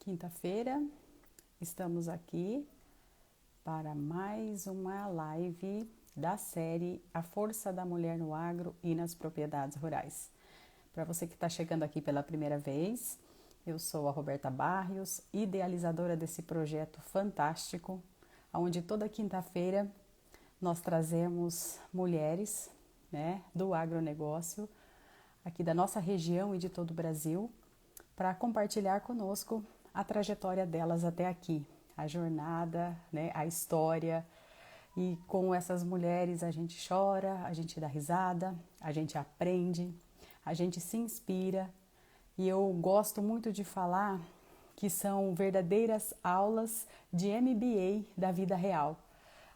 Quinta-feira, estamos aqui para mais uma live da série A Força da Mulher no Agro e nas Propriedades Rurais. Para você que está chegando aqui pela primeira vez, eu sou a Roberta Barrios, idealizadora desse projeto fantástico, onde toda quinta-feira nós trazemos mulheres, do agronegócio, aqui da nossa região e de todo o Brasil, para compartilhar conosco a trajetória delas até aqui, a jornada, a história. E com essas mulheres a gente chora, a gente dá risada, a gente aprende, a gente se inspira. E eu gosto muito de falar que são verdadeiras aulas de MBA da vida real.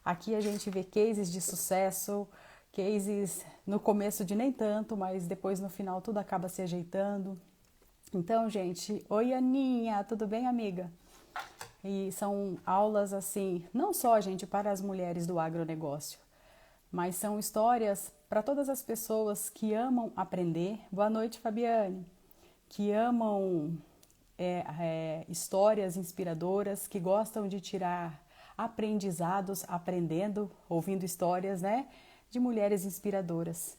Aqui a gente vê cases de sucesso, cases no começo de nem tanto, mas depois no final tudo acaba se ajeitando. Então, gente, oi Aninha, tudo bem, amiga? E são aulas assim, não só, gente, para as mulheres do agronegócio, mas são histórias para todas as pessoas que amam aprender. Boa noite, Fabiane. Que amam histórias inspiradoras, que gostam de tirar aprendizados, aprendendo, ouvindo histórias, de mulheres inspiradoras.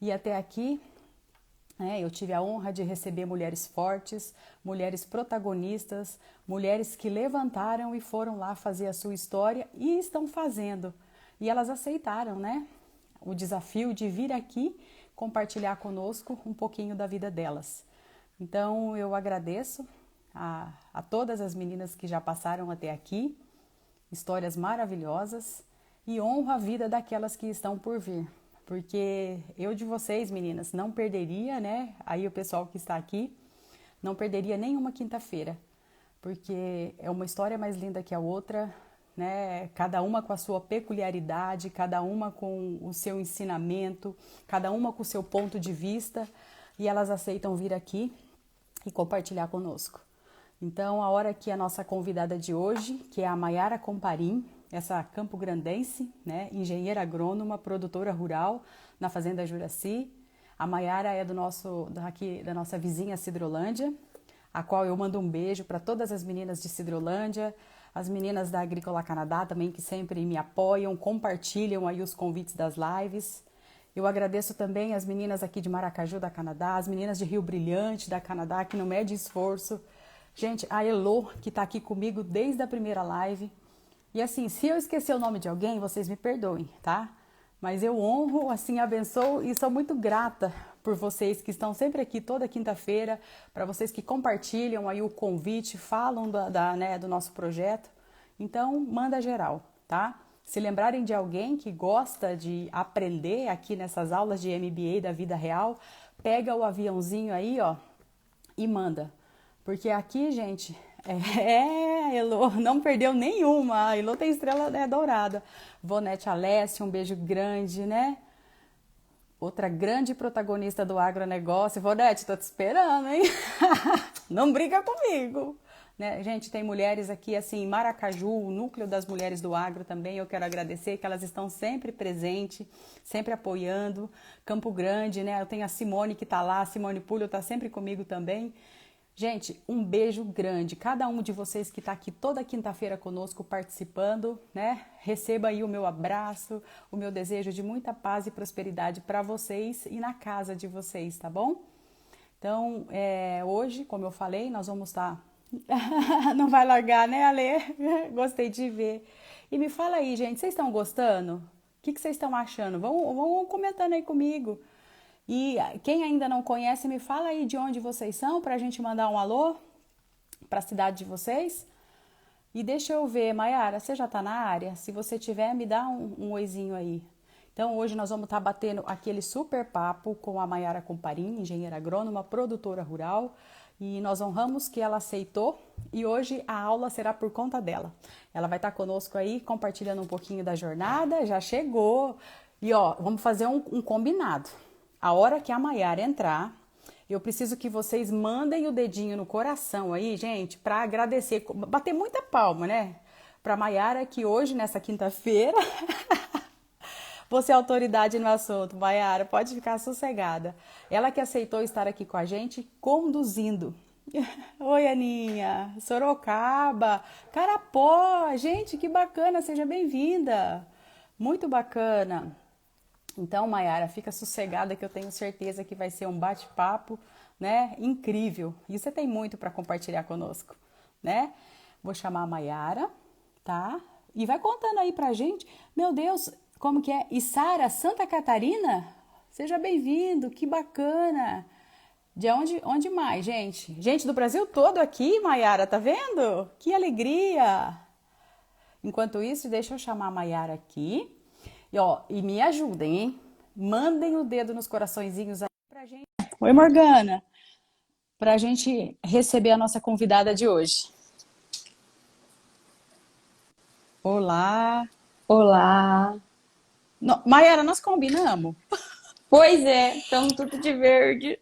E até aqui, eu tive a honra de receber mulheres fortes, mulheres protagonistas, mulheres que levantaram e foram lá fazer a sua história e estão fazendo. E elas aceitaram, o desafio de vir aqui compartilhar conosco um pouquinho da vida delas. Então, eu agradeço a todas as meninas que já passaram até aqui, histórias maravilhosas, e honro a vida daquelas que estão por vir. Porque eu de vocês, meninas, não perderia, aí o pessoal que está aqui, não perderia nenhuma quinta-feira, porque é uma história mais linda que a outra, cada uma com a sua peculiaridade, cada uma com o seu ensinamento, cada uma com o seu ponto de vista, e elas aceitam vir aqui e compartilhar conosco. Então, a hora que a nossa convidada de hoje, que é a Maiara Comparim, essa campograndense, engenheira agrônoma, produtora rural na Fazenda Juraci. A Maiara é da nossa vizinha Sidrolândia, a qual eu mando um beijo para todas as meninas de Sidrolândia, as meninas da Agrícola Canadá também, que sempre me apoiam, compartilham aí os convites das lives. Eu agradeço também as meninas aqui de Maracaju, da Canadá, as meninas de Rio Brilhante, da Canadá, que não mede esforço. Gente, a Elo, que está aqui comigo desde a primeira live. E assim, se eu esquecer o nome de alguém, vocês me perdoem, tá? Mas eu honro, assim, abençoo e sou muito grata por vocês que estão sempre aqui toda quinta-feira, para vocês que compartilham aí o convite, falam do nosso projeto. Então, manda geral, tá? Se lembrarem de alguém que gosta de aprender aqui nessas aulas de MBA da vida real, pega o aviãozinho aí, e manda. Porque aqui, gente, a Elo não perdeu nenhuma. A Elo tem estrela dourada. Vonete Alessia, um beijo grande, Outra grande protagonista do agronegócio. Vonete, tô te esperando, hein? Não briga comigo. Gente, tem mulheres aqui, assim, Maracaju, o núcleo das mulheres do agro também. Eu quero agradecer que elas estão sempre presentes, sempre apoiando. Campo Grande, Eu tenho a Simone que tá lá, a Simone Pulho tá sempre comigo também. Gente, um beijo grande. Cada um de vocês que está aqui toda quinta-feira conosco participando, Receba aí o meu abraço, o meu desejo de muita paz e prosperidade para vocês e na casa de vocês, tá bom? Então, hoje, como eu falei, nós vamos estar... Não vai largar, Ale? Gostei de ver. E me fala aí, gente, vocês estão gostando? O que vocês estão achando? Vão comentando aí comigo. E quem ainda não conhece, me fala aí de onde vocês são, para a gente mandar um alô para a cidade de vocês. E deixa eu ver, Maiara, você já está na área? Se você tiver, me dá um oizinho aí. Então, hoje nós vamos estar batendo aquele super papo com a Maiara Comparim, engenheira agrônoma, produtora rural. E nós honramos que ela aceitou e hoje a aula será por conta dela. Ela vai estar conosco aí, compartilhando um pouquinho da jornada, já chegou. E vamos fazer um combinado. A hora que a Maiara entrar, eu preciso que vocês mandem o dedinho no coração aí, gente, para agradecer, bater muita palma, Para a Maiara que hoje, nessa quinta-feira, você é autoridade no assunto, Maiara, pode ficar sossegada. Ela que aceitou estar aqui com a gente, conduzindo. Oi, Aninha. Sorocaba, Carapó. Gente, que bacana, seja bem-vinda. Muito bacana. Então, Mayara, fica sossegada que eu tenho certeza que vai ser um bate-papo, né, incrível. E você tem muito para compartilhar conosco, né? Vou chamar a Mayara, tá? E vai contando aí pra gente. Meu Deus, como que é? Içara, Santa Catarina? Seja bem-vindo, que bacana. De onde mais, gente? Gente do Brasil todo aqui, Mayara, tá vendo? Que alegria! Enquanto isso, deixa eu chamar a Mayara aqui. E, ó, e me ajudem, hein? Mandem o dedo nos coraçõezinhos aí pra gente. Oi, Morgana! Pra gente receber a nossa convidada de hoje. Olá! Olá! Mayara, nós combinamos? Pois é, estamos tudo de verde.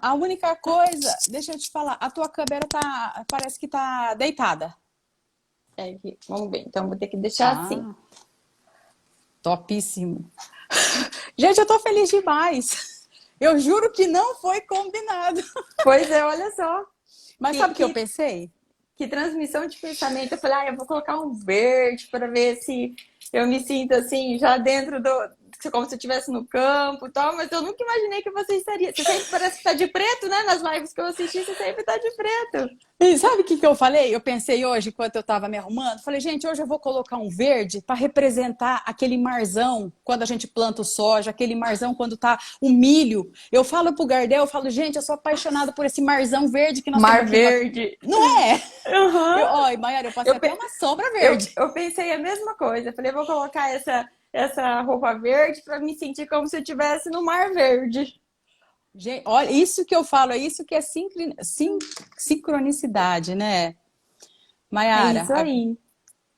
A única coisa, deixa eu te falar, a tua câmera parece que tá deitada. Vamos ver, então vou ter que deixar assim. Ah, topíssimo. Gente, eu tô feliz demais. Eu juro que não foi combinado. Pois é, olha só, Mas que, sabe o que eu que, pensei? que transmissão de pensamento. Eu falei, eu vou colocar um verde para ver se eu me sinto assim, já dentro como se eu estivesse no campo e tal, mas eu nunca imaginei que você estaria. Você sempre parece que tá de preto, né? Nas lives que eu assisti, você sempre tá de preto. E sabe o que eu falei? Eu pensei hoje, enquanto eu estava me arrumando, falei, gente, hoje eu vou colocar um verde para representar aquele marzão quando a gente planta o soja, aquele marzão quando tá o milho. Eu falo pro Gardel, eu falo, gente, eu sou apaixonada por esse marzão verde que nós temos Mar aqui no... verde. Não é? Uhum. Ó, Maiara, eu passei Eu, até uma sombra Eu, verde. eu pensei a mesma coisa. Eu falei, eu vou colocar essa roupa verde para me sentir como se eu estivesse no Mar Verde. Gente, olha, isso que eu falo, é isso que é sincronicidade, né? É Maiara, isso aí.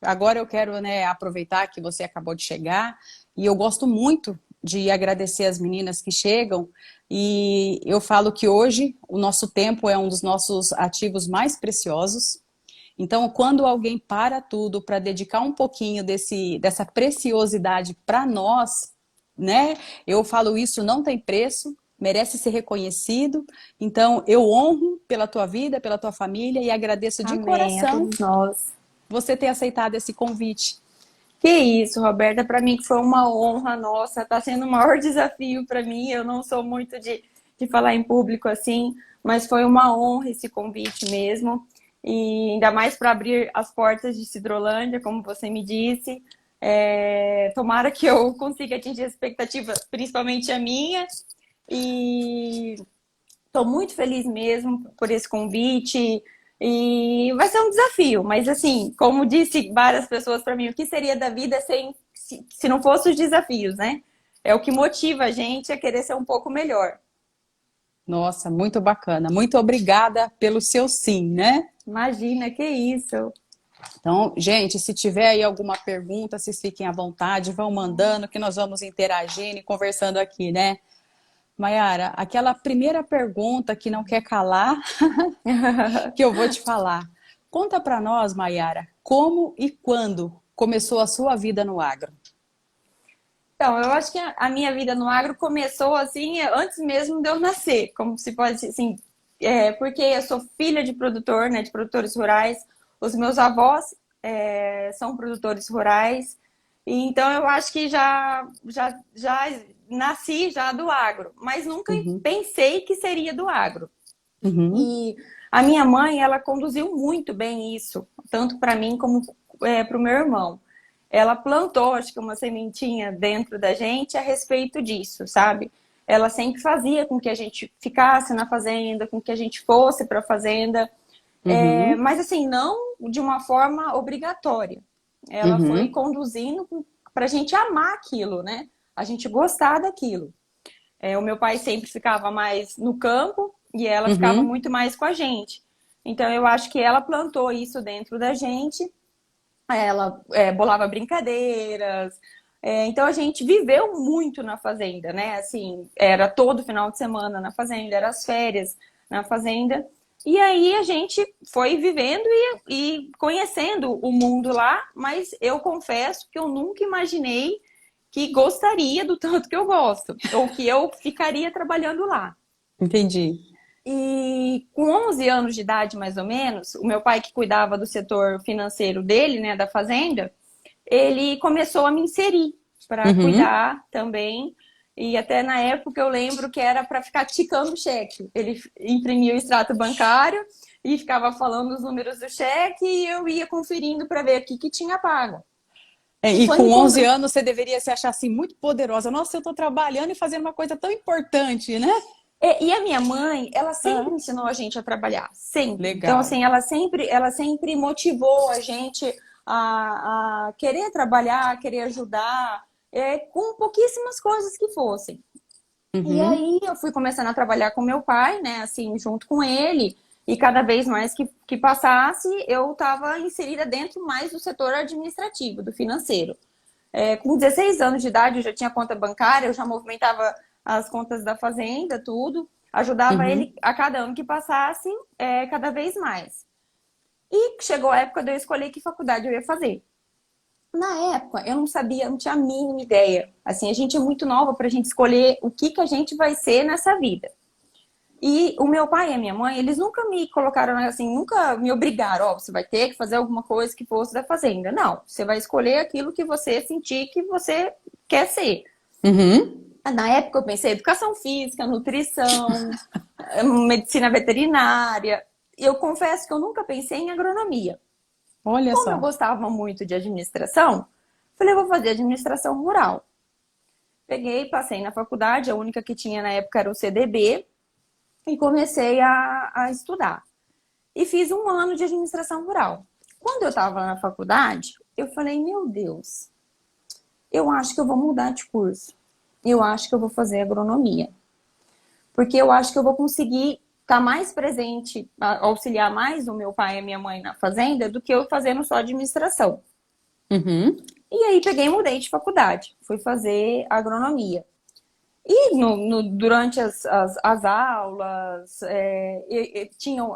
agora eu quero, né, aproveitar que você acabou de chegar e eu gosto muito de agradecer as meninas que chegam e eu falo que hoje o nosso tempo é um dos nossos ativos mais preciosos. Então, quando alguém para tudo para dedicar um pouquinho dessa preciosidade para nós, né? Eu falo isso não tem preço, merece ser reconhecido. Então, eu honro pela tua vida, pela tua família e agradeço de Amém, a coração todos nós. você ter aceitado esse convite. Que isso, Roberta, para mim que foi uma honra nossa, tá sendo o maior desafio para mim. Eu não sou muito de falar em público assim, mas foi uma honra esse convite mesmo. E ainda mais para abrir as portas de Cidrolândia, como você me disse. Tomara que eu consiga atingir a expectativa, principalmente a minha. E estou muito feliz mesmo por esse convite. E vai ser um desafio, mas assim, como disse várias pessoas para mim, o que seria da vida se não fosse os desafios, né? É o que motiva a gente a querer ser um pouco melhor. Nossa, muito bacana. Muito obrigada pelo seu sim, né? Imagina, que isso. Então, gente, se tiver aí alguma pergunta, vocês fiquem à vontade, vão mandando que nós vamos interagindo e conversando aqui, né? Mayara, aquela primeira pergunta que não quer calar, que eu vou te falar. Conta para nós, Mayara, como e quando começou a sua vida no agro? Então, eu acho que a minha vida no agro começou assim antes mesmo de eu nascer, como se pode assim, porque eu sou filha de produtor, né, de produtores rurais. Os meus avós são produtores rurais, e então eu acho que já nasci já do agro, mas nunca Uhum, pensei que seria do agro. uhum, E a minha mãe, ela conduziu muito bem isso, tanto para mim como para o meu irmão. Ela plantou, acho que uma sementinha dentro da gente a respeito disso, sabe? Ela sempre fazia com que a gente ficasse na fazenda, com que a gente fosse para a fazenda, uhum, mas assim, não de uma forma obrigatória. Ela foi uhum, conduzindo para a gente amar aquilo, né? A gente gostar daquilo. O meu pai sempre ficava mais no campo e ela ficava uhum, muito mais com a gente. Então eu acho que ela plantou isso dentro da gente. Ela bolava brincadeiras. Então a gente viveu muito na fazenda, né? Assim, era todo final de semana na fazenda, eram as férias na fazenda. E aí a gente foi vivendo e conhecendo o mundo lá, mas eu confesso que eu nunca imaginei que gostaria do tanto que eu gosto, ou que eu ficaria trabalhando lá. entendi. E com 11 anos de idade, mais ou menos, o meu pai que cuidava do setor financeiro dele, né, da fazenda, ele começou a me inserir para Uhum. cuidar também. E até na época eu lembro que era para ficar ticando cheque. Ele imprimia o extrato bancário e ficava falando os números do cheque e eu ia conferindo para ver o que tinha pago. E E foi um com 11 convite. anos você deveria se achar assim muito poderosa. Nossa, eu estou trabalhando e fazendo uma coisa tão importante, né? E a minha mãe, ela sempre Ah, ensinou a gente a trabalhar, sempre. Então, legal. assim, ela sempre motivou a gente a querer trabalhar, a querer ajudar, com pouquíssimas coisas que fossem. E Uhum. aí eu fui começando a trabalhar com meu pai, né, assim, junto com ele, e cada vez mais que passasse, eu estava inserida dentro mais do setor administrativo, do financeiro. Com 16 anos de idade, eu já tinha conta bancária, eu já movimentava as contas da fazenda, tudo. Ajudava ele Uhum. a cada ano que passasse, cada vez mais. E chegou a época de eu escolher que faculdade eu ia fazer. Na época, eu não sabia, eu não tinha a mínima ideia. Assim, a gente é muito nova para a gente escolher o que a gente vai ser nessa vida. E o meu pai e a minha mãe, eles nunca me colocaram assim, nunca me obrigaram, ó, você vai ter que fazer alguma coisa que fosse da fazenda. Não, você vai escolher aquilo que você sentir que você quer ser. Uhum. Na época eu pensei educação física, nutrição, medicina veterinária. E eu confesso que eu nunca pensei em agronomia. Olha Como eu só. gostava muito de administração, falei, eu vou fazer administração rural. Peguei, passei na faculdade, a única que tinha na época era o CDB, e comecei a estudar. E fiz um ano de administração rural. Quando eu estava na faculdade, eu falei, meu Deus, eu acho que eu vou mudar de curso. Eu acho que eu vou fazer agronomia. Porque eu acho que eu vou conseguir estar mais presente, auxiliar mais o meu pai e a minha mãe na fazenda do que eu fazendo só administração. Uhum. E aí peguei e mudei de faculdade. Fui fazer agronomia. E durante as aulas, tinham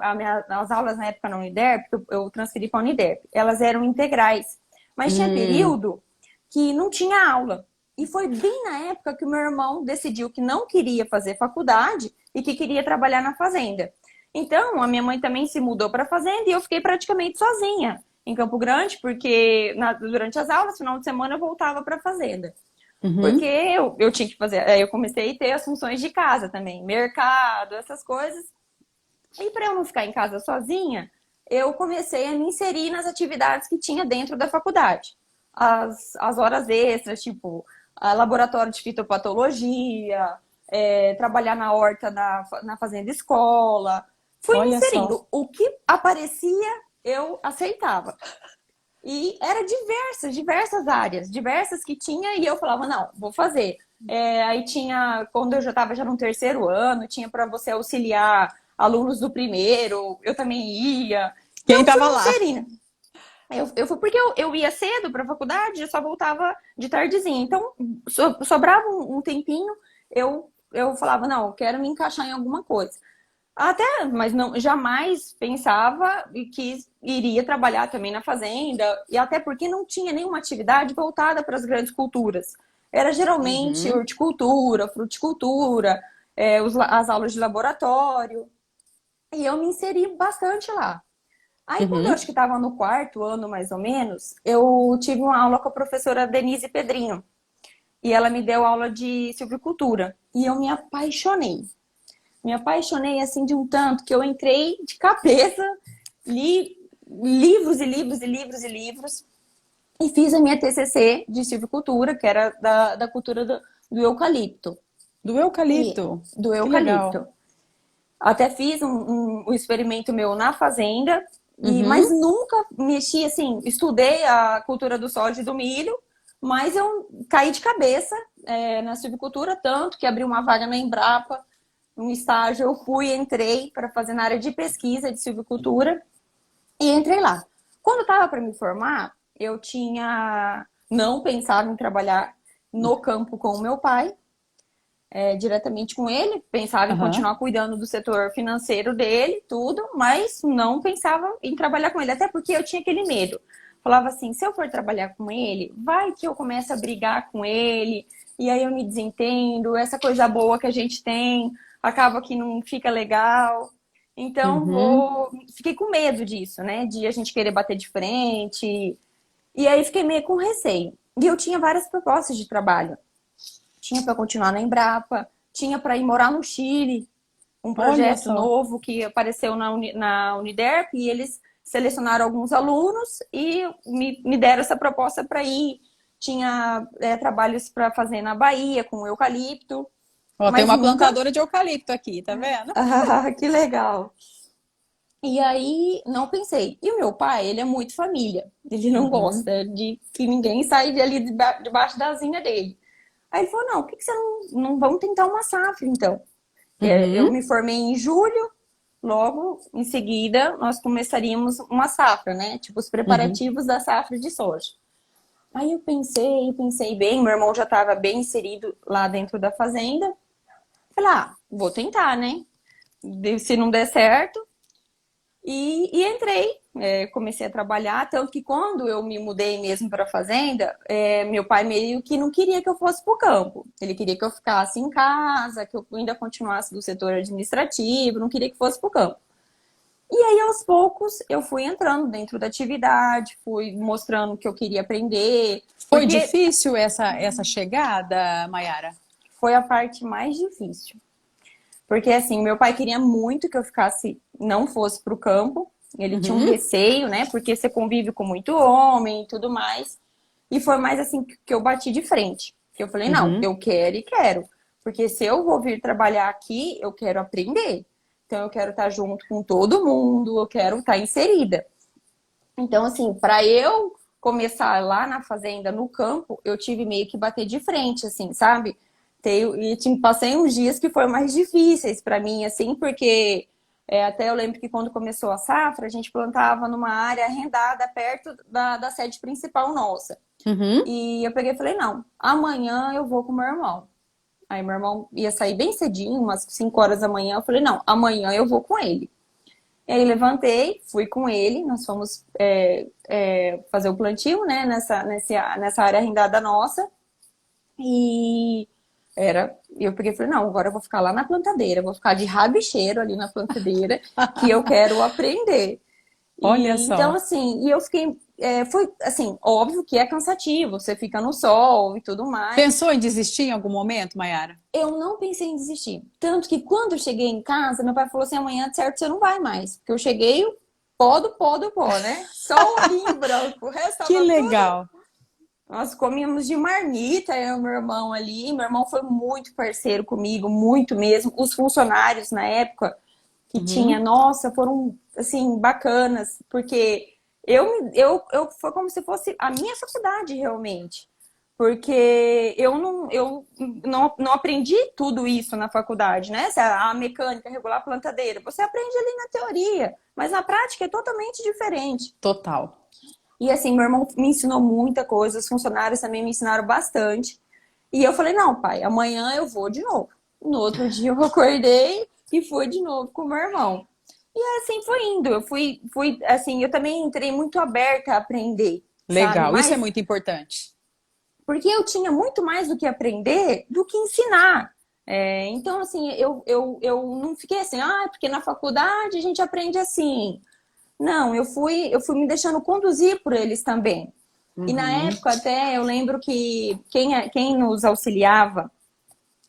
as aulas na época na Uniderp, eu transferi para a Uniderp, elas eram integrais. Mas tinha Hum. período que não tinha aula. E foi bem na época que o meu irmão decidiu que não queria fazer faculdade e que queria trabalhar na fazenda. Então, a minha mãe também se mudou para a fazenda e eu fiquei praticamente sozinha em Campo Grande, porque durante as aulas, final de semana, eu voltava para a fazenda. Porque Uhum. eu tinha que fazer, eu comecei a ter as funções de casa também, mercado, essas coisas. E para eu não ficar em casa sozinha, eu comecei a me inserir nas atividades que tinha dentro da faculdade. As horas extras, tipo, laboratório de fitopatologia, trabalhar na horta na fazenda escola. Fui me Olha só. inserindo. O que aparecia, eu aceitava. E era diversas áreas, diversas que tinha, e eu falava, não, vou fazer. Aí tinha, quando eu já estava já no terceiro ano, tinha para você auxiliar alunos do primeiro, eu também ia. Quem Então fui estava me lá? inserindo. Eu fui porque eu ia cedo para a faculdade, eu só voltava de tardezinha. Então sobrava um tempinho, eu falava, não, eu quero me encaixar em alguma coisa. Até, mas não, jamais pensava que iria trabalhar também na fazenda, e até porque não tinha nenhuma atividade voltada para as grandes culturas. Era geralmente Uhum. horticultura, fruticultura, as aulas de laboratório, e eu me inseri bastante lá. Aí, quando eu acho Uhum. que estava no quarto ano, mais ou menos, eu tive uma aula com a professora Denise Pedrinho, e ela me deu aula de silvicultura, e eu me apaixonei. Me apaixonei assim de um tanto que eu entrei de cabeça, li livros e livros e livros e livros e fiz a minha TCC de silvicultura, que era da cultura do eucalipto. Do E eucalipto. do Que legal. eucalipto. Até fiz um experimento meu na fazenda, mas Uhum. nunca mexi assim, estudei a cultura do soja e do milho, mas eu caí de cabeça na silvicultura, tanto que abri uma vaga na Embrapa, um estágio, eu fui, entrei para fazer na área de pesquisa de silvicultura e entrei lá. Quando estava para me formar, eu tinha não pensava em trabalhar no campo com o meu pai, diretamente com ele, pensava em Aham. continuar cuidando do setor financeiro dele, tudo, mas não pensava em trabalhar com ele, até porque eu tinha aquele medo. Falava assim, se eu for trabalhar com ele, vai que eu começo a brigar com ele, e aí eu me desentendo, essa coisa boa que a gente tem. acaba que não fica legal. Então, Uhum. fiquei com medo disso, né? De a gente querer bater de frente. E aí fiquei meio com receio. E eu tinha várias propostas de trabalho. Tinha para continuar na Embrapa, tinha para ir morar no Chile, um Olha projeto só. novo que apareceu na Uniderp, e eles selecionaram alguns alunos e me deram essa proposta para ir. Tinha trabalhos para fazer na Bahia com eucalipto, Ó, tem mas uma nunca. plantadora de eucalipto aqui, tá vendo? Ah, que legal! E aí não pensei. E o meu pai, ele é muito família. Ele não Uhum. gosta de que ninguém saia de ali debaixo da asinha dele. Aí ele falou: não, por que você não vamos tentar uma safra, então? Eu Uhum. me formei em julho, logo em seguida nós começaríamos uma safra, né? Tipo, os Uhum. preparativos da safra de soja. Aí eu pensei bem, meu irmão já estava bem inserido lá dentro da fazenda. Falei, vou tentar, né? Se não der certo. E entrei, comecei a trabalhar, tanto que quando eu me mudei mesmo para a fazenda, meu pai meio que não queria que eu fosse para o campo. Ele queria que eu ficasse em casa, que eu ainda continuasse do setor administrativo, não queria que fosse para o campo. E aí, aos poucos, eu fui entrando dentro da atividade, fui mostrando que eu queria aprender, Foi porque difícil essa chegada, Mayara? foi a parte mais difícil. Porque assim, meu pai queria muito que eu ficasse, não fosse para o campo. Ele tinha um Uhum. receio, né? Porque você convive com muito homem e tudo mais. E foi mais assim que eu bati de frente. Que eu falei, não, Uhum. eu quero e quero. Porque se eu vou vir trabalhar aqui, eu quero aprender. Então eu quero estar junto com todo mundo, eu quero estar inserida. Então, assim, para eu começar lá na fazenda, no campo, eu tive meio que bater de frente, assim, sabe? E passei uns dias que foram mais difíceis para mim, assim, porque até eu lembro que quando começou a safra, a gente plantava numa área arrendada perto da sede principal nossa. Uhum. E eu peguei e falei, não, amanhã eu vou com meu irmão. Aí meu irmão ia sair bem cedinho, umas 5 horas da manhã. Eu falei, não, amanhã eu vou com ele. E aí levantei, fui com ele, nós fomos fazer o plantio, né, nessa área arrendada nossa. E eu peguei e falei, não, agora eu vou ficar lá na plantadeira, vou ficar de rabicheiro ali na plantadeira, que eu quero aprender. Olha E então, só. assim, e eu fiquei, foi assim, óbvio que é cansativo, você fica no sol e tudo mais. Pensou em desistir em algum momento, Mayara? Eu não pensei em desistir. Tanto que quando eu cheguei em casa, meu pai falou assim: amanhã, de certo, você não vai mais. Porque eu cheguei, pó do pó, né? Só o olhinho branco. O resto Que tava tudo. legal. Nós comíamos de marmita, eu e meu irmão ali. Meu irmão foi muito parceiro comigo, muito mesmo. Os funcionários na época que tinha, Uhum. nossa, foram assim, bacanas, porque eu foi como se fosse a minha faculdade realmente. Porque eu não aprendi tudo isso na faculdade, né? A mecânica, regular a plantadeira. Você aprende ali na teoria, mas na prática é totalmente diferente. Total. E assim, meu irmão me ensinou muita coisa, os funcionários também me ensinaram bastante. E eu falei, não, pai, amanhã eu vou de novo. No outro dia eu acordei e fui de novo com o meu irmão. E assim foi indo. Eu fui assim, eu também entrei muito aberta a aprender, sabe? Legal. Isso é Mas muito importante. porque eu tinha muito mais do que aprender do que ensinar. Então, assim, eu não fiquei assim, porque na faculdade a gente aprende assim. Não, eu fui me deixando conduzir por eles também. E na Uhum. época até eu lembro que quem nos auxiliava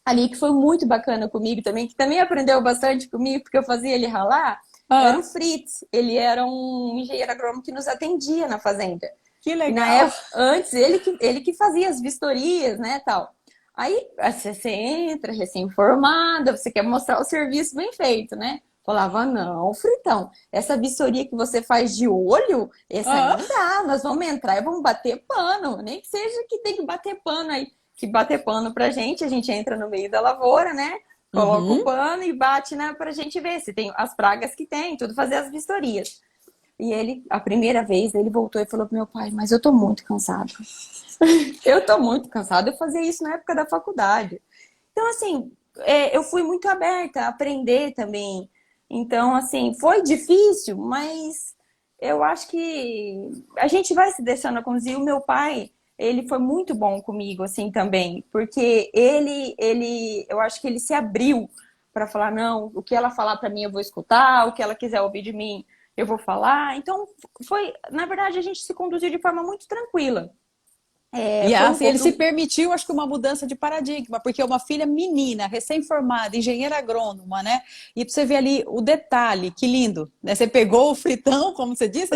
ali, que foi muito bacana comigo também, que também aprendeu bastante comigo, porque eu fazia ele ralar, era o Ah, Fritz. Ele era um engenheiro agrônomo que nos atendia na fazenda. que E na legal. época, antes, ele que fazia as vistorias, né, tal. Aí você entra recém-formada, você quer mostrar o serviço bem feito, né? Falava, não, Fritão, essa vistoria que você faz de olho, essa aí Ah, não dá, nós vamos entrar e vamos bater pano, nem que seja que tem que bater pano aí, que bater pano pra gente, a gente entra no meio da lavoura, né? Coloca o uhum. pano e bate, né, pra gente ver se tem as pragas que tem, tudo fazer as vistorias. E ele, a primeira vez, ele voltou e falou pro meu pai, mas eu tô muito cansado. Eu tô muito cansado. Eu fazia isso na época da faculdade. Então, assim, eu fui muito aberta a aprender também. Então, assim, foi difícil, mas eu acho que a gente vai se deixando conduzir. O meu pai, ele foi muito bom comigo, assim, também, porque eu acho que ele se abriu para falar, não, o que ela falar para mim eu vou escutar, o que ela quiser ouvir de mim eu vou falar. Então, na verdade, a gente se conduziu de forma muito tranquila. E Foi um assim, ele se pouco. permitiu, acho que uma mudança de paradigma, porque uma filha menina, recém-formada, engenheira agrônoma, né? E você vê ali o detalhe, que lindo, né? Você pegou o fritão, como você disse,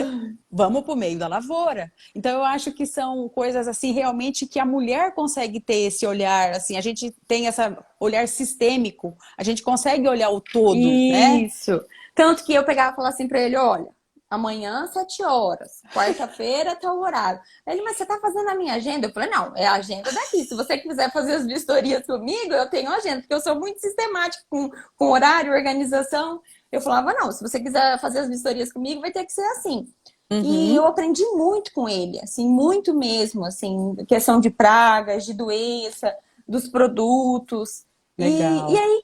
vamos para o meio da lavoura. Então eu acho que são coisas assim, realmente que a mulher consegue ter esse olhar, assim, a gente tem esse olhar sistêmico, a gente consegue olhar o todo, né? Isso. Tanto que eu pegava e falava assim pra ele, olha, amanhã, 7 horas, quarta-feira, tal horário. Ele, mas você tá fazendo a minha agenda? Eu falei, não, é a agenda daqui. Se você quiser fazer as vistorias comigo, eu tenho agenda, porque eu sou muito sistemática com horário, organização. Eu falava, não, se você quiser fazer as vistorias comigo, vai ter que ser assim. E eu Uhum, aprendi muito com ele, assim, muito mesmo, assim, questão de pragas, de doença, dos produtos. E legal. aí,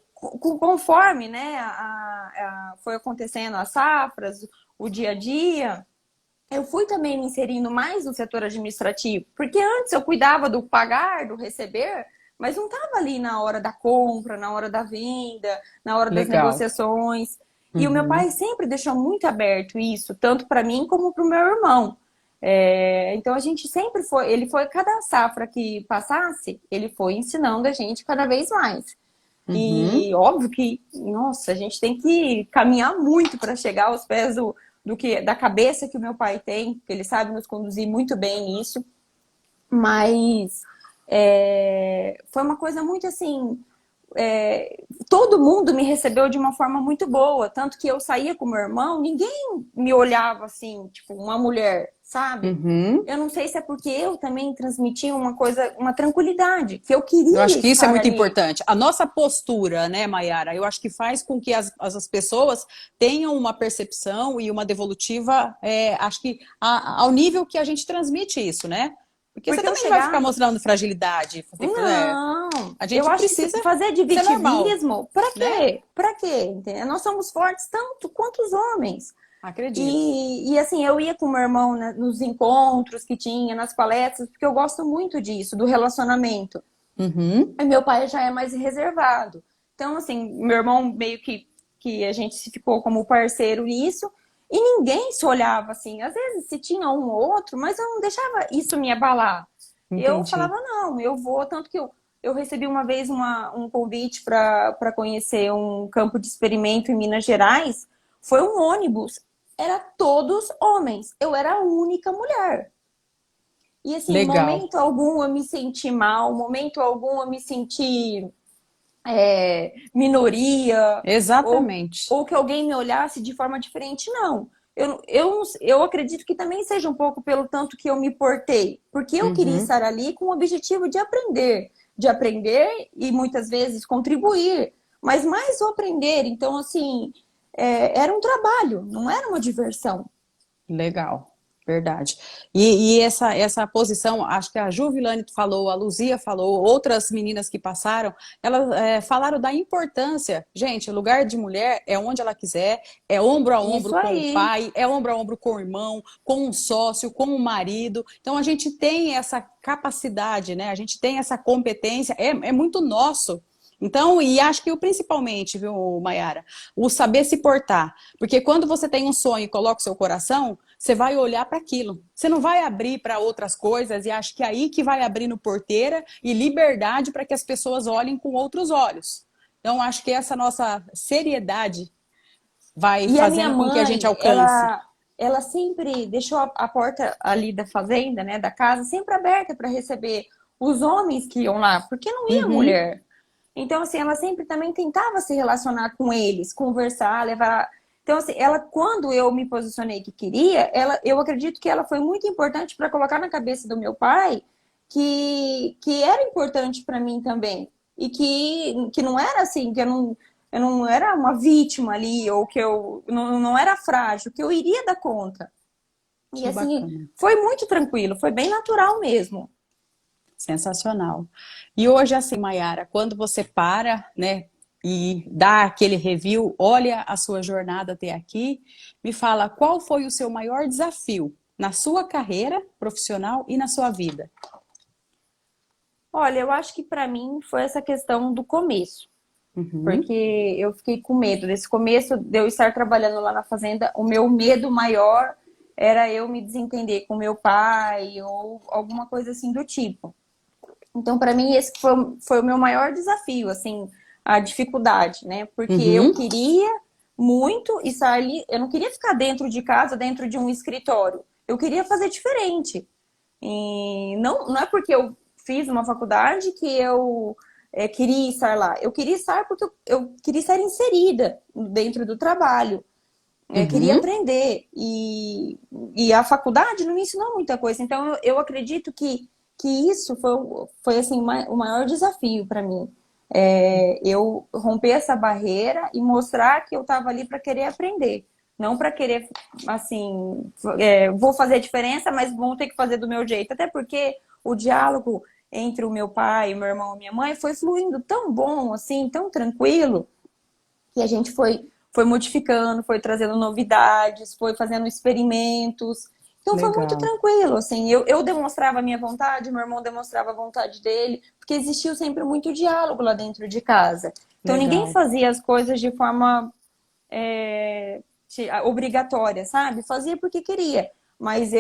conforme, né, foi acontecendo as safras, o dia a dia, eu fui também me inserindo mais no setor administrativo, porque antes eu cuidava do pagar, do receber, mas não estava ali na hora da compra, na hora da venda, na hora das Legal. negociações. E o meu Uhum. pai sempre deixou muito aberto isso, tanto para mim como para o meu irmão. Então a gente sempre foi, ele foi, cada safra que passasse, ele foi ensinando a gente cada vez mais. Uhum. E óbvio que, nossa, a gente tem que caminhar muito para chegar aos pés da cabeça que o meu pai tem, porque ele sabe nos conduzir muito bem nisso. Mas foi uma coisa muito assim. Todo mundo me recebeu de uma forma muito boa, tanto que eu saía com meu irmão, ninguém me olhava assim, tipo, uma mulher, sabe? Uhum. Eu não sei se é porque eu também transmitia uma coisa, uma tranquilidade, que eu Eu acho queria que isso é estar muito ali. importante. A nossa postura, né, Mayara, eu acho que faz com que as pessoas tenham uma percepção e uma devolutiva, acho que ao nível que a gente transmite isso, né? Porque você Porque eu também não vai ficar chegar. mostrando fragilidade. Não, A eu gente acho que precisa fazer de ser normal, vitimismo, pra né? quê? Pra quê? Entendeu? Nós somos fortes tanto quanto os homens. Acredito. E assim, eu ia com meu irmão, né, nos encontros que tinha, nas palestras, porque eu gosto muito disso, do relacionamento. Uhum. E meu pai já é mais reservado. Então, assim, meu irmão meio que a gente se ficou como parceiro nisso, e ninguém se olhava assim. Às vezes se tinha um ou outro, mas eu não deixava isso me abalar. Eu falava, Entendi. não, eu vou, tanto que eu recebi uma vez um convite para conhecer um campo de experimento em Minas Gerais. Foi um ônibus, era todos homens. Eu era a única mulher. E assim, Legal. momento algum eu me senti mal, momento algum eu me senti minoria, Exatamente. ou que alguém me olhasse de forma diferente, não. Eu acredito que também seja um pouco pelo tanto que eu me portei, porque eu queria Uhum. estar ali com o objetivo de aprender e muitas vezes contribuir, mas mais o aprender. Então, assim, era um trabalho, não era uma diversão. Legal, verdade. E essa posição, acho que a Juvilane falou, a Luzia falou, outras meninas que passaram, elas falaram da importância. Gente, o lugar de mulher é onde ela quiser, é ombro a ombro Isso com o aí. pai, é ombro a ombro com o irmão, com um sócio, com o marido. Então a gente tem essa capacidade, né? A gente tem essa competência, é muito nosso. Então, e acho que o principalmente, viu, Mayara, o saber se portar. Porque quando você tem um sonho e coloca o seu coração, você vai olhar para aquilo. Você não vai abrir para outras coisas e acho que é aí que vai abrindo porteira e liberdade para que as pessoas olhem com outros olhos. Então, acho que essa nossa seriedade vai E a minha fazendo com que a gente mãe, alcance. ela sempre deixou a porta ali da fazenda, né, da casa, sempre aberta para receber os homens que iam lá, porque não ia Uhum, mulher. Então, assim, ela sempre também tentava se relacionar com eles, conversar, levar. Então, assim, ela, quando eu me posicionei que queria, eu acredito que ela foi muito importante para colocar na cabeça do meu pai que era importante para mim também. E que não era assim, que eu não era uma vítima ali, ou que eu não era frágil, que eu iria dar conta. E que assim, bacana. foi muito tranquilo, foi bem natural mesmo. Sensacional. E hoje, assim, Mayara, quando você para, né, e dá aquele review, olha a sua jornada até aqui, me fala qual foi o seu maior desafio na sua carreira profissional e na sua vida. Olha, eu acho que para mim foi essa questão do começo. Uhum. porque eu fiquei com medo. Desse começo de eu estar trabalhando lá na fazenda, o meu medo maior era eu me desentender com meu pai ou alguma coisa assim do tipo. Então, para mim, esse foi o meu maior desafio, assim, a dificuldade, né? Porque eu Uhum. queria muito estar ali, eu não queria ficar dentro de casa, dentro de um escritório. Eu queria fazer diferente. E não é porque eu fiz uma faculdade que eu queria estar lá. Eu queria estar porque eu queria estar inserida dentro do trabalho. Queria Uhum. aprender. E a faculdade não me ensinou muita coisa. Então, eu acredito que isso foi assim, o maior desafio para mim. Eu romper essa barreira e mostrar que eu estava ali para querer aprender. Não para querer, assim, vou fazer a diferença, mas vão ter que fazer do meu jeito. Até porque o diálogo entre o meu pai, o meu irmão e minha mãe foi fluindo tão bom, assim, tão tranquilo, que a gente foi modificando, foi trazendo novidades, foi fazendo experimentos. Então foi muito Legal, tranquilo, assim, eu demonstrava a minha vontade, meu irmão demonstrava a vontade dele, porque existiu sempre muito diálogo lá dentro de casa. Então ninguém legal. fazia as coisas de forma obrigatória, sabe? Fazia porque queria. Mas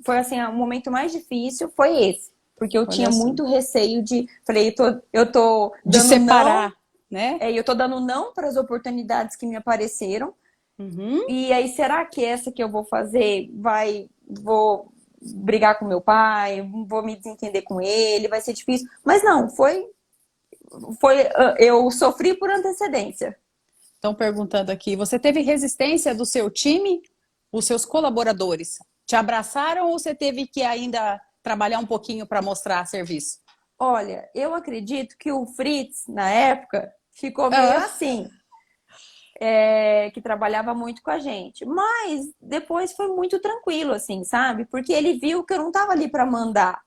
foi assim, o momento mais difícil foi esse. Porque eu tinha Olha só. muito receio falei, eu tô De dando não, separar, né? eu tô dando não para as oportunidades que me apareceram. Uhum. E aí, será que essa que eu vou fazer vou brigar com meu pai, vou me desentender com ele, vai ser difícil? Mas não, eu sofri por antecedência. Estão perguntando aqui, você teve resistência do seu time, os seus colaboradores? Te abraçaram ou você teve que ainda trabalhar um pouquinho para mostrar serviço? Olha, eu acredito que o Fritz, na época, ficou meio Ah, assim, que trabalhava muito com a gente. Mas depois foi muito tranquilo, assim, sabe? Porque ele viu que eu não estava ali para mandar.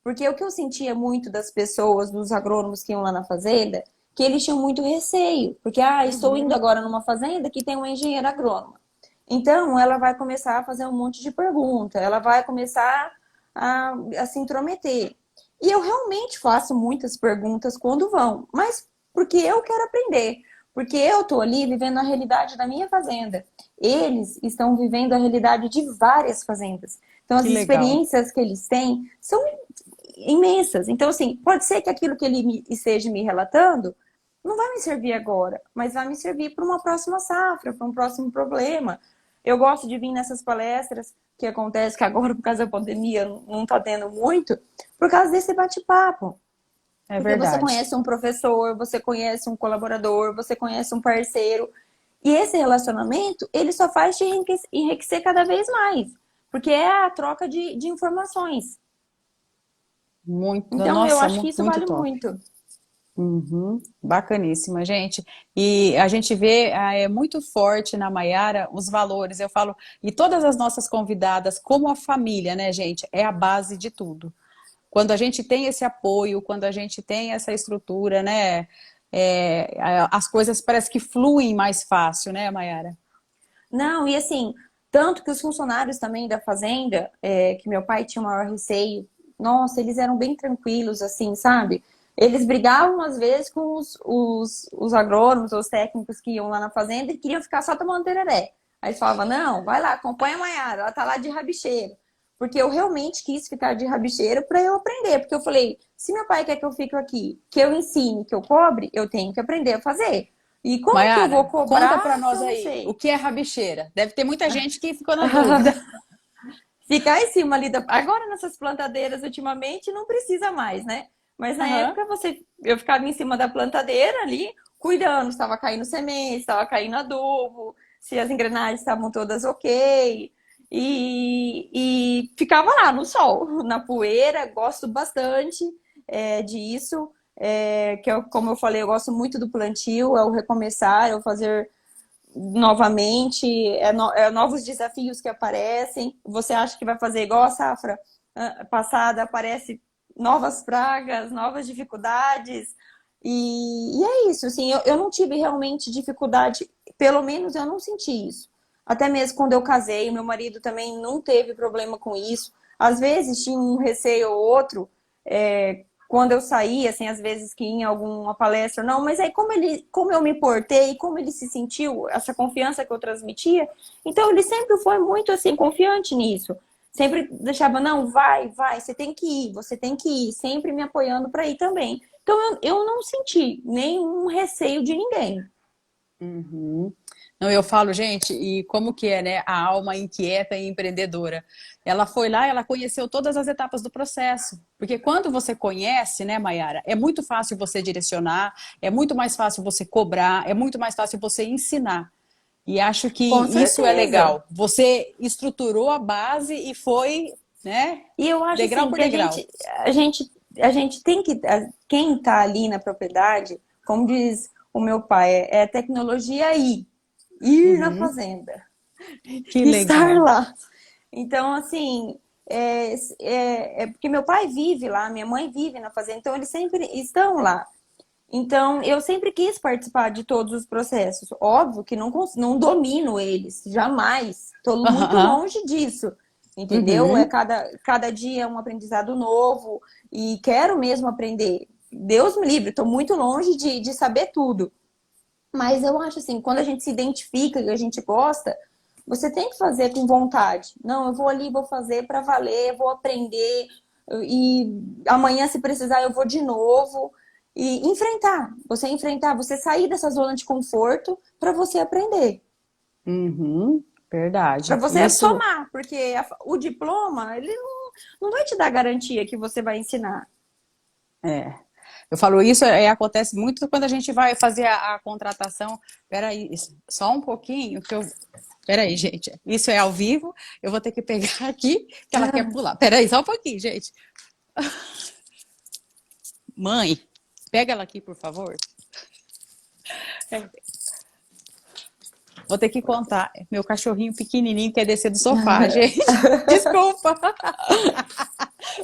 Porque o que eu sentia muito das pessoas, dos agrônomos que iam lá na fazenda, que eles tinham muito receio. Porque, estou indo uhum. agora numa fazenda que tem uma engenheira agrônoma. Então, ela vai começar a fazer um monte de pergunta, ela vai começar a se intrometer. E eu realmente faço muitas perguntas quando vão, mas porque eu quero aprender. Porque eu estou ali vivendo a realidade da minha fazenda. Eles estão vivendo a realidade de várias fazendas. Então, as Que legal. experiências que eles têm são imensas. Então, assim, pode ser que aquilo que ele esteja me relatando não vai me servir agora, mas vai me servir para uma próxima safra, para um próximo problema. Eu gosto de vir nessas palestras que acontece que agora, por causa da pandemia, não está tendo muito, por causa desse bate-papo. É Porque você verdade. conhece um professor, você conhece um colaborador, você conhece um parceiro. E esse relacionamento, ele só faz te enriquecer cada vez mais. Porque é a troca de informações. Muito, Então, eu nossa, acho que isso muito vale top. muito. Uhum, bacaníssima, gente. E a gente vê, é muito forte na Maiara os valores. Eu falo, e todas as nossas convidadas, como a família, né, gente, é a base de tudo. Quando a gente tem esse apoio, quando a gente tem essa estrutura, né, as coisas parece que fluem mais fácil, né, Maiara? Não, e assim, tanto que os funcionários também da fazenda, que meu pai tinha o maior receio, nossa, eles eram bem tranquilos, assim, sabe? Eles brigavam às vezes com os agrônomos, os técnicos que iam lá na fazenda e queriam ficar só tomando tereré. Aí eles falavam, não, vai lá, acompanha a Maiara, ela tá lá de rabicheiro. Porque eu realmente quis ficar de rabicheiro para eu aprender. Porque eu falei, se meu pai quer que eu fique aqui, que eu ensine, que eu cobre, eu tenho que aprender a fazer. E como que eu vou Maiara, conta para cobrar se nós eu não aí, o sei? que é rabicheira? Deve ter muita gente que ficou na dúvida. Ficar em cima ali agora nessas plantadeiras ultimamente não precisa mais, né? Mas na Aham. época eu ficava em cima da plantadeira ali, cuidando, se estava caindo semente, estava caindo adubo, se as engrenagens estavam todas ok. E ficava lá no sol, na poeira, gosto bastante disso. Como eu falei, eu gosto muito do plantio, é o recomeçar, é o fazer novamente, novos desafios que aparecem. Você acha que vai fazer igual a safra passada, aparece novas pragas, novas dificuldades. E é isso, assim, eu não tive realmente dificuldade, pelo menos eu não senti isso. Até mesmo quando eu casei, meu marido também não teve problema com isso. Às vezes tinha um receio ou outro, quando eu saía, assim, às vezes que ia em alguma palestra, não, mas aí como eu me portei, como ele se sentiu, essa confiança que eu transmitia, então ele sempre foi muito, assim, confiante nisso. Sempre deixava, não, vai, você tem que você tem que ir, sempre me apoiando para ir também. Então eu não senti nenhum receio de ninguém. Uhum. Não, eu falo, gente, e como que é, né? A alma inquieta e empreendedora. Ela foi lá, ela conheceu todas as etapas do processo. Porque quando você conhece, né, Mayara, é muito fácil você direcionar, é muito mais fácil você cobrar, é muito mais fácil você ensinar. E acho que Com isso é certeza. legal. Você estruturou a base e foi, né, E eu acho degrau assim por que degrau. a gente tem que, quem está ali na propriedade, como diz o meu pai, é tecnologia ir na Uhum. fazenda, Que estar legal. lá. Então, assim, é porque meu pai vive lá, minha mãe vive na fazenda, então eles sempre estão lá. Então, eu sempre quis participar de todos os processos. Óbvio que não domino eles, jamais. Estou muito Aham. longe disso, entendeu? Uhum. Cada dia é um aprendizado novo e quero mesmo aprender. Deus me livre, estou muito longe de saber tudo. Mas eu acho assim, quando a gente se identifica e a gente gosta, você tem que fazer com vontade. Não, eu vou ali, vou fazer para valer, vou aprender e amanhã se precisar eu vou de novo e enfrentar, você sair dessa zona de conforto para você aprender, Uhum. para Verdade. você Isso. somar, porque o diploma, ele não vai te dar garantia que você vai ensinar. É. Eu falo isso, acontece muito quando a gente vai fazer a contratação. Peraí, só um pouquinho que eu. Peraí, gente. Isso é ao vivo. Eu vou ter que pegar aqui, que ela quer pular. Peraí, só um pouquinho, gente. Mãe, pega ela aqui, por favor. Vou ter que contar. Meu cachorrinho pequenininho quer descer do sofá, gente. Desculpa.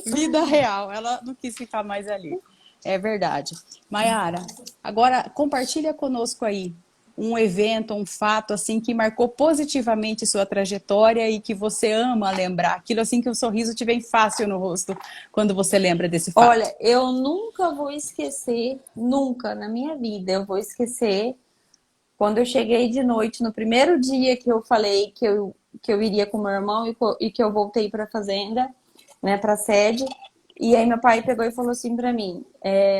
Vida real. Ela não quis ficar mais ali. É verdade. Mayara, agora compartilha conosco aí um evento, um fato assim que marcou positivamente sua trajetória e que você ama lembrar. Aquilo assim que o sorriso te vem fácil no rosto quando você lembra desse fato. Olha, eu nunca vou esquecer, nunca na minha vida eu vou esquecer quando eu cheguei de noite, no primeiro dia que eu falei que eu iria com meu irmão e que eu voltei para a fazenda, né, para a sede. E aí meu pai pegou e falou assim para mim: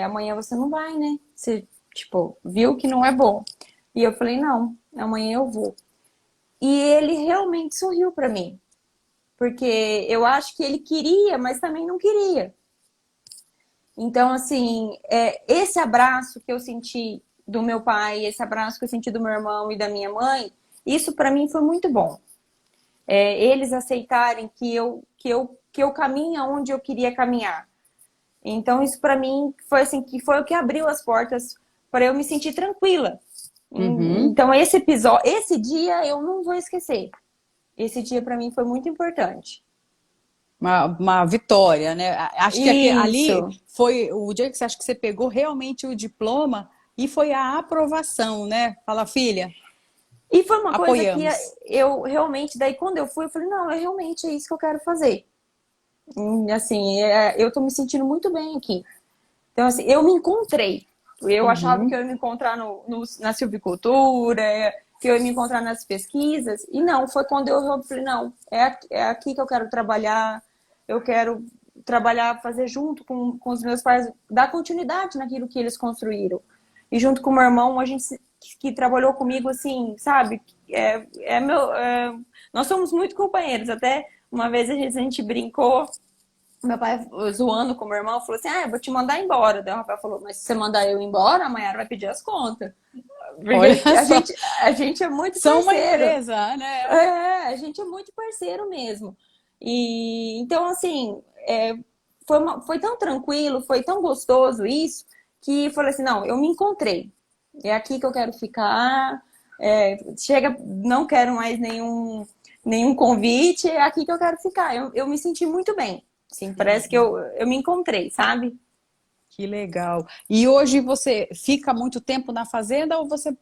amanhã você não vai, né? Você, tipo, viu que não é bom. E eu falei: não, amanhã eu vou. E ele realmente sorriu para mim, porque eu acho que ele queria, mas também não queria. Então, assim, esse abraço que eu senti do meu pai, esse abraço que eu senti do meu irmão e da minha mãe, isso para mim foi muito bom. Eles aceitarem que eu caminho aonde eu queria caminhar. Então, isso para mim foi assim, que foi o que abriu as portas para eu me sentir tranquila. Uhum. Então, esse episódio, esse dia eu não vou esquecer. Esse dia para mim foi muito importante. Uma vitória, né? Acho que ali Isso. foi o dia que você acha que você pegou realmente o diploma e foi a aprovação, né? Fala, filha, E foi uma coisa que apoiamos. eu realmente, daí quando eu fui, eu falei, não, realmente é isso que eu quero fazer. Assim, eu tô me sentindo muito bem aqui. Então, assim, eu me encontrei. Eu achava que Uhum. eu ia me encontrar na silvicultura, que eu ia me encontrar nas pesquisas. E não, foi quando eu falei, não, é aqui que eu quero trabalhar. Eu quero trabalhar, fazer junto com os meus pais, dar continuidade naquilo que eles construíram. E junto com o meu irmão, a gente que trabalhou comigo, assim, sabe? Nós somos muito companheiros. Até uma vez a gente brincou, meu pai zoando com o meu irmão, falou assim: eu vou te mandar embora. Daí o Rafael falou: mas se você mandar eu embora, a Mayara vai pedir as contas. Olha Porque só, a gente é muito são uma parceiro. empresa, né? A gente é muito parceiro mesmo. E então, assim, foi tão tranquilo, foi tão gostoso isso, que falei assim: não, eu me encontrei. É aqui que eu quero ficar. Chega, não quero mais nenhum convite, é aqui que eu quero ficar. Eu me senti muito bem. Assim, parece que eu me encontrei, sabe? Que legal. E hoje você fica muito tempo na fazenda ou você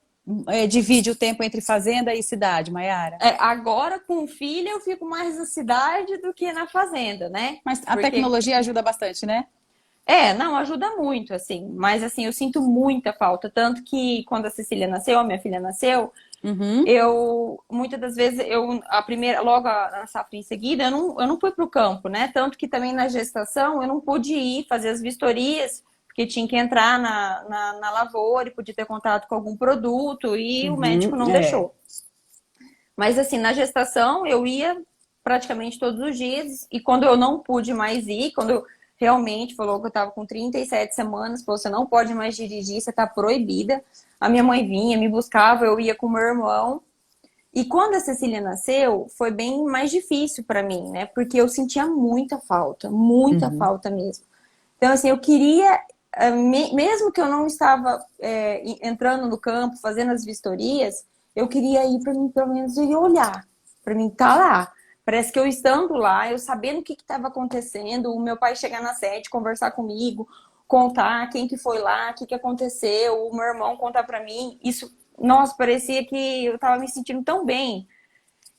divide o tempo entre fazenda e cidade, Mayara? Agora, com filha, eu fico mais na cidade do que na fazenda, né? Mas a Porque tecnologia ajuda bastante, né? Não, ajuda muito, assim. Mas, assim, eu sinto muita falta. Tanto que quando a Cecília nasceu, a minha filha nasceu, Uhum, muitas das vezes, logo a safra em seguida, eu não fui para o campo, né? Tanto que também na gestação eu não pude ir fazer as vistorias, porque tinha que entrar na lavoura e podia ter contato com algum produto e o médico uhum, não deixou. Mas assim, na gestação eu ia praticamente todos os dias e quando eu não pude mais ir, quando eu realmente falou que eu estava com 37 semanas, falou, você não pode mais dirigir, você está proibida. A minha mãe vinha, me buscava, eu ia com meu irmão. E quando a Cecília nasceu, foi bem mais difícil para mim, né? Porque eu sentia muita uhum. falta mesmo. Então, assim, eu queria, mesmo que eu não estava entrando no campo, fazendo as vistorias, eu queria ir para mim, pelo menos, ir olhar, para mim estar lá. Parece que eu estando lá, eu sabendo o que estava acontecendo, o meu pai chegar na sede, conversar comigo, contar quem que foi lá, o que que aconteceu, o meu irmão contar para mim. Isso, nossa, parecia que eu estava me sentindo tão bem.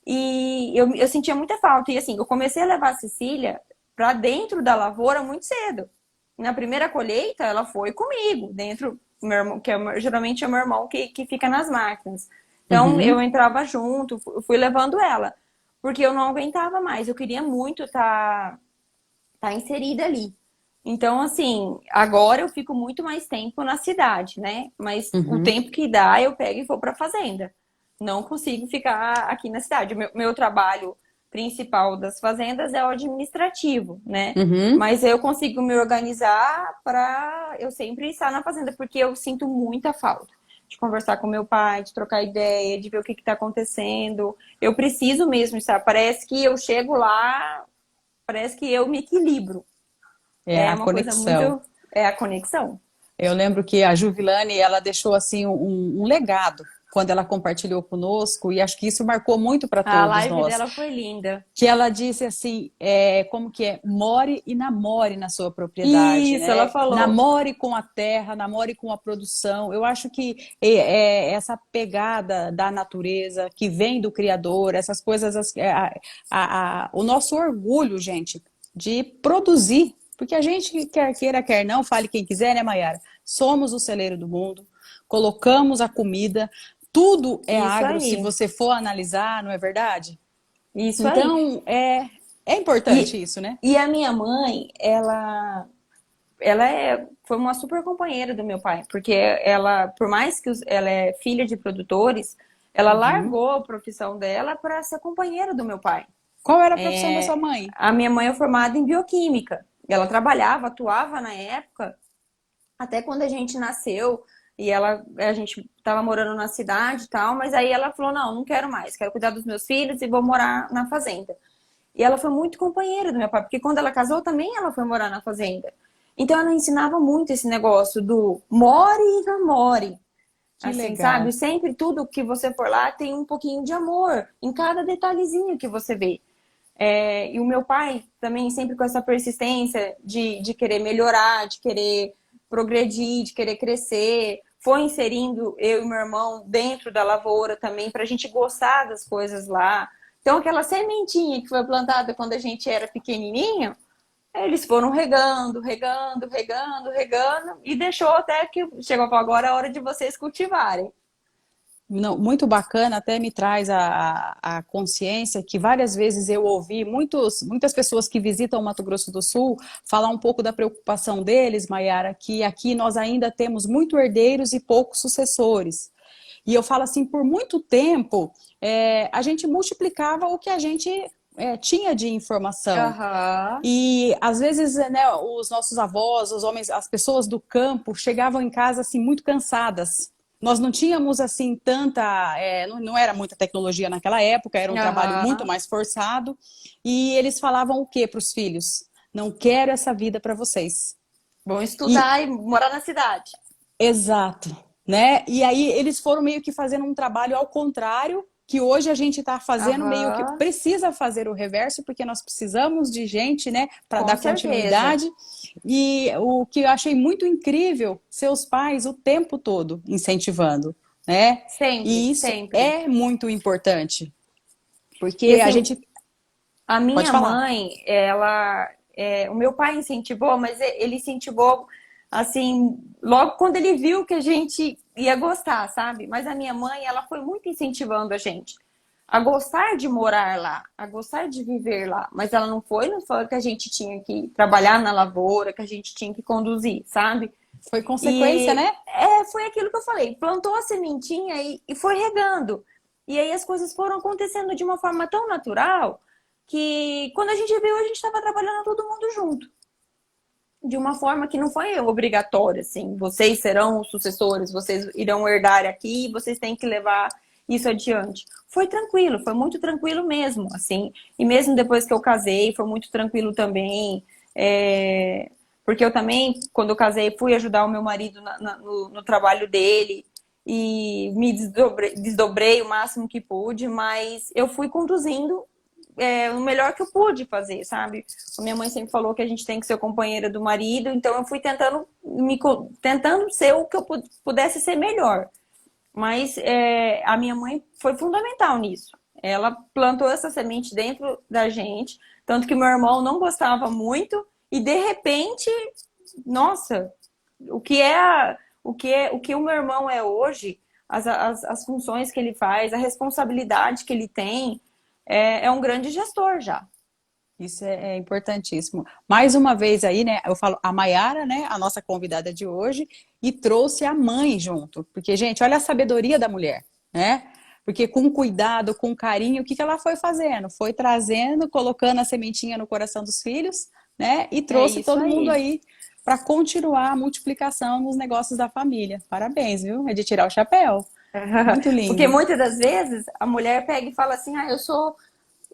E eu sentia muita falta. E assim, eu comecei a levar a Cecília para dentro da lavoura muito cedo. Na primeira colheita, ela foi comigo, dentro, meu irmão, geralmente é o meu irmão que fica nas máquinas. Então, eu Uhum. entrava junto, fui levando ela, porque eu não aguentava mais, eu queria muito tá inserida ali. Então, assim, agora eu fico muito mais tempo na cidade, né? Mas o Uhum. tempo que dá, eu pego e vou para a fazenda. Não consigo ficar aqui na cidade. Meu trabalho principal das fazendas é o administrativo, né? Uhum. Mas eu consigo me organizar para eu sempre estar na fazenda, porque eu sinto muita falta de conversar com meu pai, de trocar ideia, de ver o que está acontecendo. Eu preciso mesmo estar. Parece que eu chego lá, parece que eu me equilibro. É É a uma coisa conexão. muito. É a conexão. Eu lembro que a Juvilane, ela deixou assim um legado quando ela compartilhou conosco, e acho que isso marcou muito para A todos live nós. dela foi linda. Que ela disse assim, como que é? More e namore na sua propriedade, Isso, ela né? falou. Namore com a terra, namore com a produção. Eu acho que essa pegada da natureza que vem do Criador, essas coisas, o nosso orgulho, gente, de produzir, porque a gente quer queira, quer não, fale quem quiser, né, Mayara? Somos o celeiro do mundo, colocamos a comida, tudo é Isso agro se aí. você for analisar, não é verdade? Isso aí. Então, é importante E, isso, né? e a minha mãe, foi uma super companheira do meu pai, porque ela, por mais que ela é filha de produtores, ela Uhum. largou a profissão dela para ser companheira do meu pai. Qual era a profissão da sua mãe? A minha mãe é formada em bioquímica. Ela trabalhava, atuava na época, até quando a gente nasceu, a gente estava morando na cidade e tal, mas aí ela falou: não, não quero mais, quero cuidar dos meus filhos e vou morar na fazenda. E ela foi muito companheira do meu pai, porque quando ela casou também ela foi morar na fazenda. Então ela ensinava muito esse negócio do more e namore. Que Assim, sabe? legal. Sempre tudo que você for lá tem um pouquinho de amor em cada detalhezinho que você vê. E o meu pai também sempre com essa persistência de querer melhorar, de querer progredir, de querer crescer, foi inserindo eu e meu irmão dentro da lavoura também para a gente gostar das coisas lá. Então aquela sementinha que foi plantada quando a gente era pequenininho, eles foram regando, regando, regando, regando e deixou até que chegou a falar, agora é a hora de vocês cultivarem. Não, muito bacana, até me traz a consciência que várias vezes eu ouvi muitas pessoas que visitam o Mato Grosso do Sul falar um pouco da preocupação deles, Maiara, que aqui nós ainda temos muito herdeiros e poucos sucessores. E eu falo assim, por muito tempo, a gente multiplicava o que a gente tinha de informação. Aham. E às vezes, né, os nossos avós, os homens, as pessoas do campo chegavam em casa assim muito cansadas. Nós não tínhamos assim tanta, não era muita tecnologia naquela época, era um trabalho muito Aham. mais forçado. E eles falavam o que para os filhos? Não quero essa vida para vocês. Vão E estudar e morar na cidade. exato, né? E aí eles foram meio que fazendo um trabalho ao contrário, que hoje a gente está fazendo meio que Aham. precisa fazer o reverso, porque nós precisamos de gente, né, para Com dar certeza. continuidade. E o que eu achei muito incrível, seus pais o tempo todo incentivando, né? Sempre, E isso sempre. é muito importante, E porque a assim, gente a pode minha falar. mãe, o meu pai incentivou, mas ele incentivou, assim, logo quando ele viu que a gente ia gostar, sabe? Mas a minha mãe, ela foi muito incentivando a gente a gostar de morar lá, a gostar de viver lá. Mas ela não foi que a gente tinha que trabalhar na lavoura, que a gente tinha que conduzir, sabe? Foi consequência, E né? foi aquilo que eu falei, plantou a sementinha e foi regando. E aí as coisas foram acontecendo de uma forma tão natural que quando a gente viu, a gente estava trabalhando todo mundo junto. De uma forma que não foi obrigatória, assim, vocês serão os sucessores, vocês irão herdar aqui, vocês têm que levar isso adiante. Foi tranquilo, foi muito tranquilo mesmo, assim. E mesmo depois que eu casei, foi muito tranquilo também. Porque eu também, quando eu casei, fui ajudar o meu marido no trabalho dele e me desdobrei o máximo que pude, mas eu fui conduzindo o melhor que eu pude fazer, sabe? A minha mãe sempre falou que a gente tem que ser companheira do marido, então eu fui tentando ser o que eu pudesse ser melhor. Mas a minha mãe foi fundamental nisso. Ela plantou essa semente dentro da gente, tanto que meu irmão não gostava muito e de repente, nossa, o que o meu irmão é hoje, as funções que ele faz, a responsabilidade que ele tem, é um grande gestor já. Isso é importantíssimo. Mais uma vez aí, né? Eu falo a Maiara, né? A nossa convidada de hoje, e trouxe a mãe junto. Porque, gente, olha a sabedoria da mulher, né? Porque com cuidado, com carinho, o que que ela foi fazendo? Foi trazendo, colocando a sementinha no coração dos filhos, né? E É trouxe isso todo mundo aí. aí para continuar a multiplicação nos negócios da família. Parabéns, viu? É de tirar o chapéu. Muito Porque lindo. muitas das vezes a mulher pega e fala assim: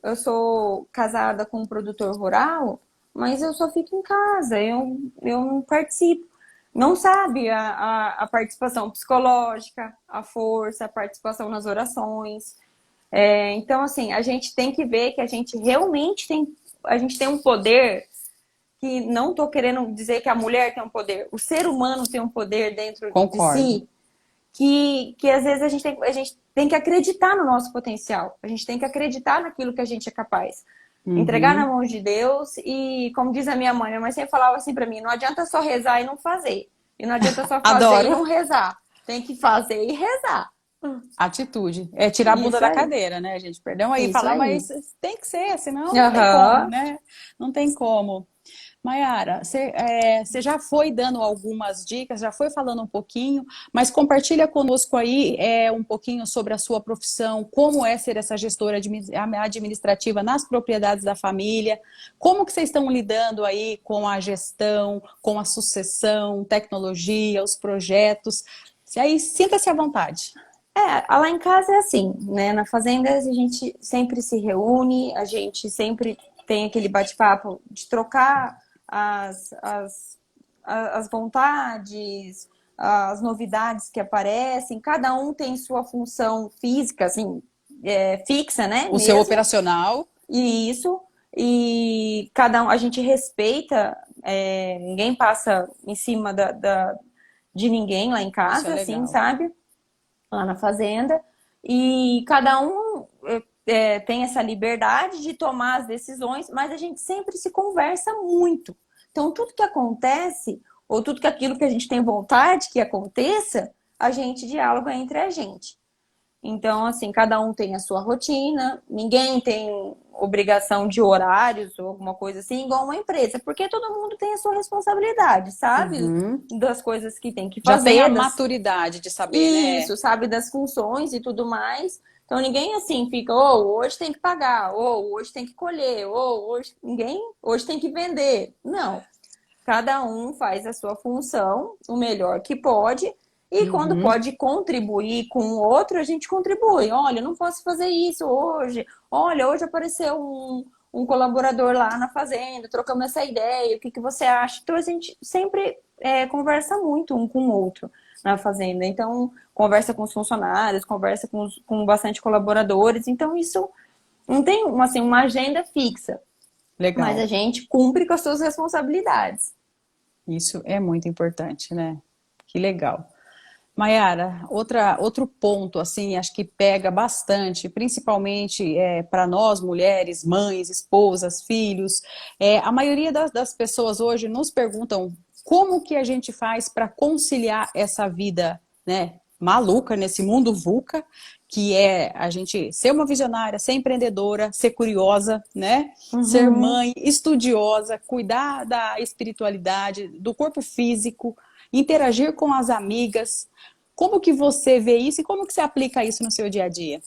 eu sou casada com um produtor rural, mas eu só fico em casa, eu não participo. Não sabe a participação psicológica, a força, a participação nas orações. Então, assim, a gente tem que ver que a gente realmente a gente tem um poder que não estou querendo dizer que a mulher tem um poder, o ser humano tem um poder dentro de Concordo. si que às vezes a gente tem que acreditar no nosso potencial, a gente tem que acreditar naquilo que a gente é capaz. Entregar na Uhum. mão de Deus e, como diz a minha mãe sempre falava assim para mim, não adianta só rezar e não fazer. E não adianta só fazer e Adoro. não rezar. Tem que fazer e rezar. Atitude. É tirar a bunda Isso da aí. cadeira, né, gente? Perdão aí Isso falar, aí. mas tem que ser, senão não tem como, Aham. né? Não tem como. Maiara, você já foi dando algumas dicas, já foi falando um pouquinho, mas compartilha conosco aí um pouquinho sobre a sua profissão, como é ser essa gestora administrativa nas propriedades da família, como que vocês estão lidando aí com a gestão, com a sucessão, tecnologia, os projetos. E aí, sinta-se à vontade. Lá em casa é assim, né? Na fazenda a gente sempre se reúne, a gente sempre tem aquele bate-papo de trocar as, as, as vontades, as novidades que aparecem. Cada um tem sua função física, assim, fixa, né? O seu Mesmo. operacional. E isso. E cada um, a gente respeita, ninguém passa em cima de ninguém lá em Isso é casa, assim, legal. sabe? Lá na fazenda. E cada um tem essa liberdade de tomar as decisões, mas a gente sempre se conversa muito. Então, tudo que acontece, ou tudo que aquilo que a gente tem vontade que aconteça, a gente dialoga entre a gente. Então, assim, cada um tem a sua rotina, ninguém tem obrigação de horários ou alguma coisa assim, igual uma empresa, porque todo mundo tem a sua responsabilidade, sabe? Uhum. Das coisas que tem que Já tem a fazer, maturidade de saber, né? isso, sabe, das funções e tudo mais. Então ninguém assim fica, hoje tem que pagar, hoje tem que colher, hoje ninguém, hoje tem que vender. Não. Cada um faz a sua função o melhor que pode. E quando Uhum. pode contribuir com o outro, a gente contribui. Olha, não posso fazer isso hoje. Olha, hoje apareceu um colaborador lá na fazenda, trocamos essa ideia, o que que você acha? Então a gente sempre conversa muito um com o outro na fazenda. Então, conversa com os funcionários, conversa com bastante colaboradores. Então, isso não tem assim, uma agenda fixa, mas a Legal. gente cumpre com as suas responsabilidades. Isso é muito importante, né? Que legal. Maiara, outro ponto, assim, acho que pega bastante, principalmente para nós, mulheres, mães, esposas, filhos. A maioria das pessoas hoje nos perguntam como que a gente faz para conciliar essa vida, né, maluca, nesse mundo VUCA, que é a gente ser uma visionária, ser empreendedora, ser curiosa, né, ser Uhum. mãe, estudiosa, cuidar da espiritualidade, do corpo físico, interagir com as amigas. Como que você vê isso e como que você aplica isso no seu dia a dia?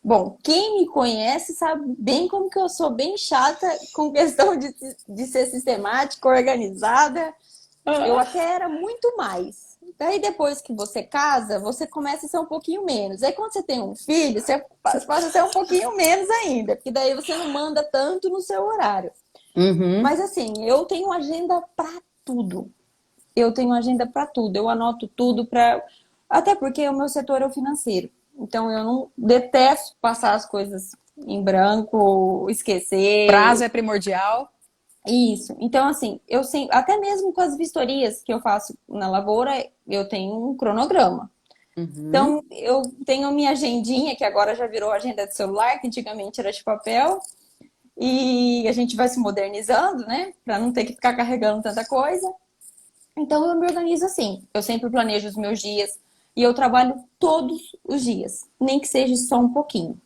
Bom, quem me conhece sabe bem como que eu sou bem chata com questão de ser sistemática, organizada. Eu Ah, até era muito mais. Daí depois que você casa, você começa a ser um pouquinho menos. Aí quando você tem um filho, você passa a ser um pouquinho menos ainda, porque daí você não manda tanto no seu horário. uhum, Mas assim, eu tenho agenda para tudo. Eu tenho agenda para tudo. Eu anoto tudo para até porque o meu setor é o financeiro. Então eu não detesto passar as coisas em branco, prazo esquecer. é primordial. Isso. Então, assim, eu sempre, até mesmo com as vistorias que eu faço na lavoura, eu tenho um cronograma. Uhum, Então, eu tenho minha agendinha, que agora já virou agenda de celular, que antigamente era de papel, e a gente vai se modernizando, né, para não ter que ficar carregando tanta coisa. Então, eu me organizo assim. Eu sempre planejo os meus dias e eu trabalho todos os dias, nem que seja só um pouquinho.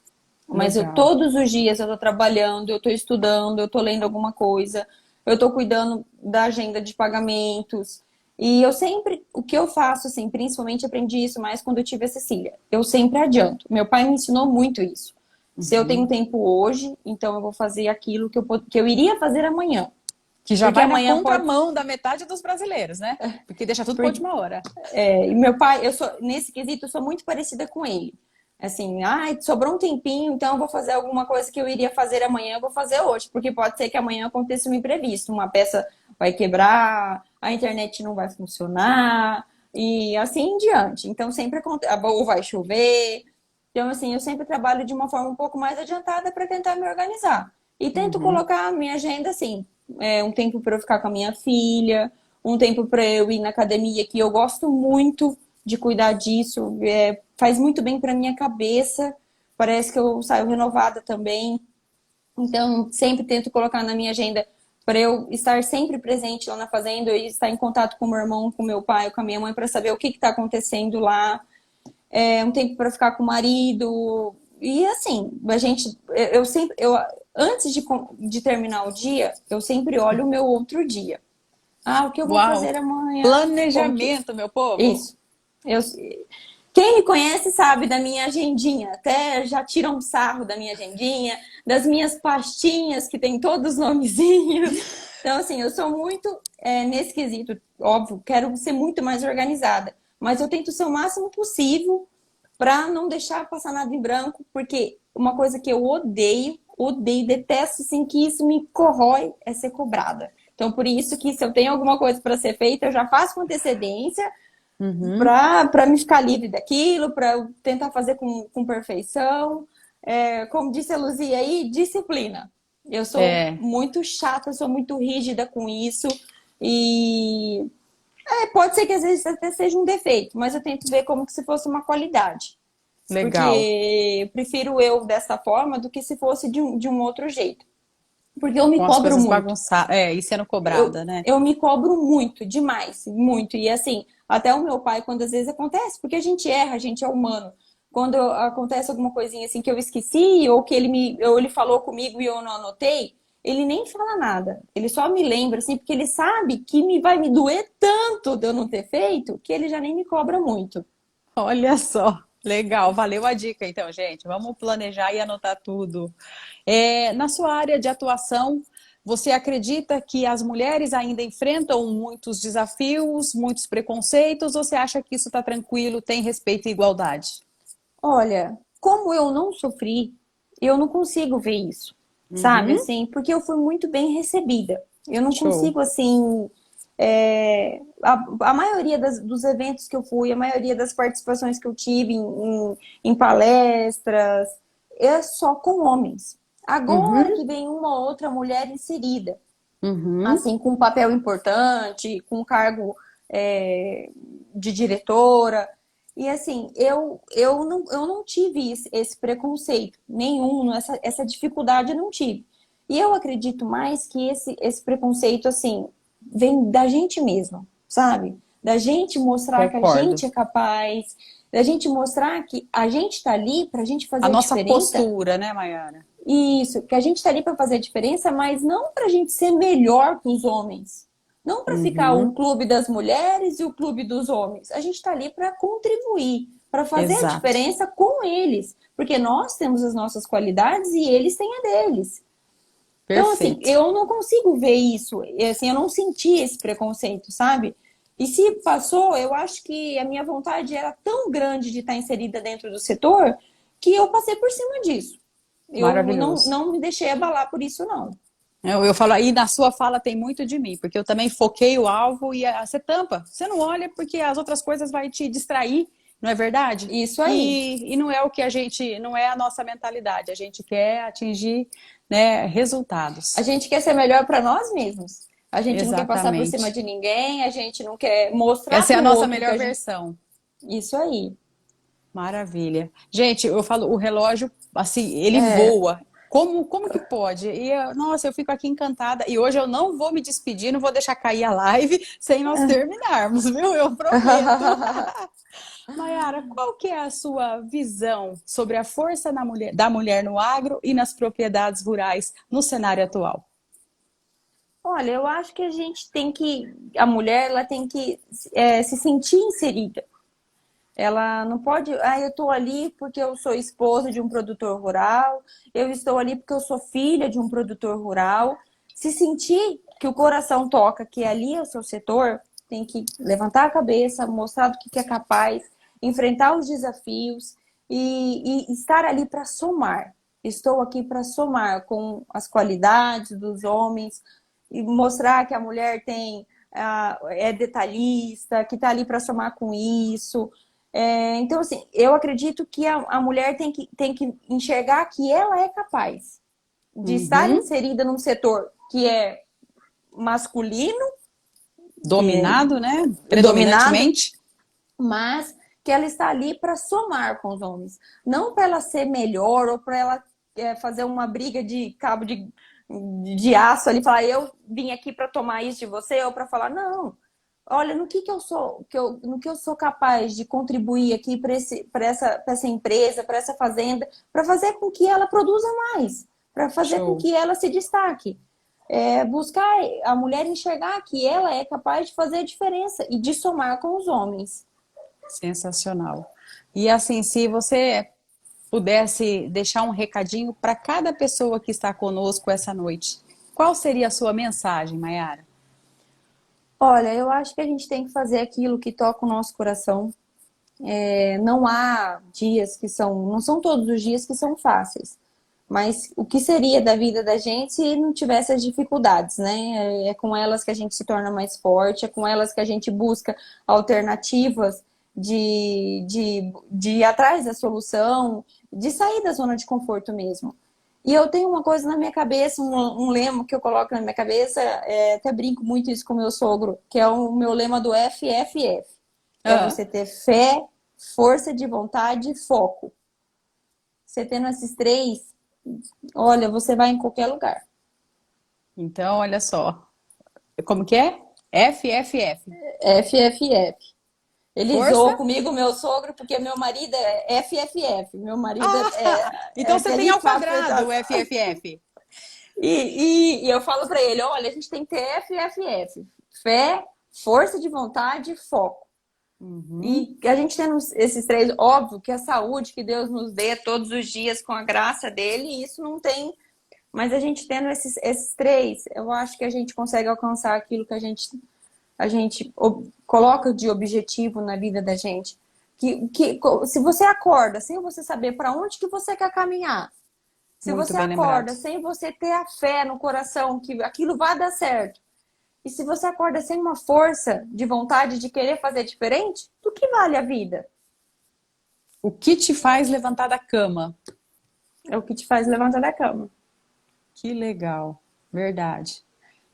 Mas eu legal. todos os dias eu tô trabalhando, eu tô estudando, eu tô lendo alguma coisa, eu tô cuidando da agenda de pagamentos. E eu sempre, o que eu faço, assim, principalmente aprendi isso mais quando eu tive a Cecília. Eu sempre adianto. Meu pai me ensinou muito isso. Se eu tenho Uhum. tempo hoje, então eu vou fazer aquilo que eu iria fazer amanhã. Que já Porque vai na amanhã pode. contramão da metade dos brasileiros, né? Porque deixa tudo para última hora. E meu pai, eu sou, nesse quesito, eu sou muito parecida com ele. Assim, ai, sobrou um tempinho, então eu vou fazer alguma coisa que eu iria fazer amanhã, eu vou fazer hoje, porque pode ser que amanhã aconteça um imprevisto, uma peça vai quebrar, a internet não vai funcionar, e assim em diante. Então sempre acontece, ou vai chover. Então, assim, eu sempre trabalho de uma forma um pouco mais adiantada para tentar me organizar. E tento Uhum. colocar a minha agenda assim, um tempo para eu ficar com a minha filha, um tempo para eu ir na academia, que eu gosto muito de cuidar disso, faz muito bem para minha cabeça, parece que eu saio renovada também. Então, sempre tento colocar na minha agenda para eu estar sempre presente lá na fazenda e estar em contato com o meu irmão, com meu pai, com a minha mãe, para saber o que está acontecendo lá. Um tempo para ficar com o marido. E assim, a gente, eu sempre, antes de terminar o dia, eu sempre olho o meu outro dia. Ah, o que eu vou Uau! fazer amanhã? Como que. Planejamento, meu povo. Isso. Eu... Quem me conhece sabe da minha agendinha. Até já tiram um sarro da minha agendinha, das minhas pastinhas que tem todos os nomezinhos. Então, assim, eu sou muito nesse quesito. Óbvio, quero ser muito mais organizada. Mas eu tento ser o máximo possível para não deixar passar nada em branco, porque uma coisa que eu odeio, odeio, detesto, assim, que isso me corrói é ser cobrada. Então, por isso que se eu tenho alguma coisa para ser feita, eu já faço com antecedência Uhum. para me ficar livre daquilo, para tentar fazer com perfeição. Como disse a Luzia aí, disciplina. Eu sou É, muito chata, sou muito rígida com isso. E pode ser que às vezes até seja um defeito, mas eu tento ver como que se fosse uma qualidade. Porque legal. eu prefiro eu dessa forma do que se fosse de um outro jeito. Porque eu me Com as cobro coisas muito. bagunçadas. E sendo eu, cobrada, né? eu me cobro muito, demais, muito. E assim, até o meu pai, quando às vezes acontece, porque a gente erra, a gente é humano. Quando acontece alguma coisinha assim que eu esqueci, ou que ou ele falou comigo e eu não anotei, ele nem fala nada. Ele só me lembra, assim, porque ele sabe que vai me doer tanto de eu não ter feito, que ele já nem me cobra muito. Olha só. Legal, valeu a dica então, gente. Vamos planejar e anotar tudo. Na sua área de atuação, você acredita que as mulheres ainda enfrentam muitos desafios, muitos preconceitos, ou você acha que isso está tranquilo, tem respeito e igualdade? Olha, como eu não sofri, eu não consigo ver isso, sabe? Uhum, Assim, porque eu fui muito bem recebida. Eu não show. consigo, assim. A maioria dos eventos que eu fui, a maioria das participações que eu tive em palestras, é só com homens. Agora Uhum, que vem uma ou outra mulher inserida, uhum, assim, com um papel importante, com um cargo. de diretora. E assim, eu não tive esse preconceito nenhum, essa dificuldade eu não tive. E eu acredito mais que esse preconceito, assim, vem da gente mesmo, sabe? Da gente mostrar que a Concordo. gente é capaz, da gente mostrar que a gente tá ali pra gente A fazer a nossa diferença. postura, né, Mayara? Isso, que a gente tá ali pra fazer a diferença, mas não pra gente ser melhor que os homens. Não para ficar o Uhum, clube das mulheres e o clube dos homens. A gente está ali para contribuir, para fazer a exato. diferença com eles. Porque nós temos as nossas qualidades e eles têm a deles. Então, assim, Perfeito. eu não consigo ver isso. Assim, eu não senti esse preconceito, sabe? E se passou, eu acho que a minha vontade era tão grande de estar inserida dentro do setor que eu passei por cima disso. Eu Maravilhoso. não me deixei abalar por isso, não. Eu falo, aí na sua fala tem muito de mim, porque eu também foquei o alvo e você tampa. Você não olha porque as outras coisas vai te distrair, não é verdade? Isso aí. E não é o que a gente, não é a nossa mentalidade. A gente quer atingir, né, A resultados. gente quer ser melhor para nós mesmos. A gente não quer passar por cima Exatamente. de ninguém, a gente não quer mostrar Essa é para a o nossa outro que melhor a gente. versão. Isso aí. Maravilha. Gente, eu falo, o relógio, assim, ele É. voa. Como que pode? Nossa, eu fico aqui encantada. E hoje eu não vou me despedir, não vou deixar cair a live sem nós terminarmos, viu? Eu prometo. Mayara, qual que é a sua visão sobre a força da mulher no agro e nas propriedades rurais no cenário atual? Olha, eu acho que a gente tem que. A mulher, ela tem que se sentir inserida. Ela não pode. Ah, eu estou ali porque eu sou esposa de um produtor rural, eu estou ali porque eu sou filha de um produtor rural. Se sentir que o coração toca, que ali é o seu setor, tem que levantar a cabeça, mostrar do que é capaz, enfrentar os desafios e estar ali para somar. Estou aqui para somar com as qualidades dos homens e mostrar que a mulher tem é detalhista, que está ali para somar com isso. Então, assim, eu acredito que a mulher tem que enxergar que ela é capaz de estar Uhum. inserida num setor que é masculino, que Dominado, né? é dominado, Predominantemente. mas que ela está ali para somar com os homens. Não para ela ser melhor ou para ela fazer uma briga de cabo de aço ali, falar eu vim aqui para tomar isso de você, ou para falar, não. Olha, no que eu sou, no que eu sou capaz de contribuir aqui para essa empresa, para essa fazenda, para fazer com que ela produza mais, para fazer com Show. que ela se destaque. Buscar a mulher enxergar que ela é capaz de fazer a diferença e de somar com os homens. Sensacional. E assim, se você pudesse deixar um recadinho para cada pessoa que está conosco essa noite, qual seria a sua mensagem, Mayara? Olha, eu acho que a gente tem que fazer aquilo que toca o nosso coração. Não há dias que são, não são todos os dias que são fáceis. Mas o que seria da vida da gente se não tivesse as dificuldades, né? É com elas que a gente se torna mais forte, é com elas que a gente busca alternativas de ir atrás da solução, de sair da zona de conforto mesmo. E eu tenho uma coisa na minha cabeça, um lema que eu coloco na minha cabeça, até brinco muito isso com meu sogro, que é o meu lema do FFF. É Ah, você ter fé, força de vontade e foco. Você tendo esses três, olha, você vai em qualquer lugar. então, olha só. Como que é? FFF. FFF. Ele Força? zoou comigo, meu sogro, porque meu marido é FFF. Meu marido é Então você tem Felipe ao Fafeta. quadrado o FFF. E eu falo para ele, olha, a gente tem que ter FFF. Fé, força de vontade e foco. Uhum. E a gente tendo esses três, óbvio que a saúde que Deus nos dê todos os dias com a graça dele, isso não tem. Mas a gente tendo esses três, eu acho que a gente consegue alcançar aquilo que a gente coloca de objetivo na vida da gente. Se você acorda sem você saber para onde que você quer caminhar, se Muito você bem lembrado. acorda sem você ter a fé no coração que aquilo vai dar certo, e se você acorda sem uma força de vontade de querer fazer diferente, do que vale a vida? O que te faz levantar da cama? É o que te faz levantar da cama. Que legal. Verdade.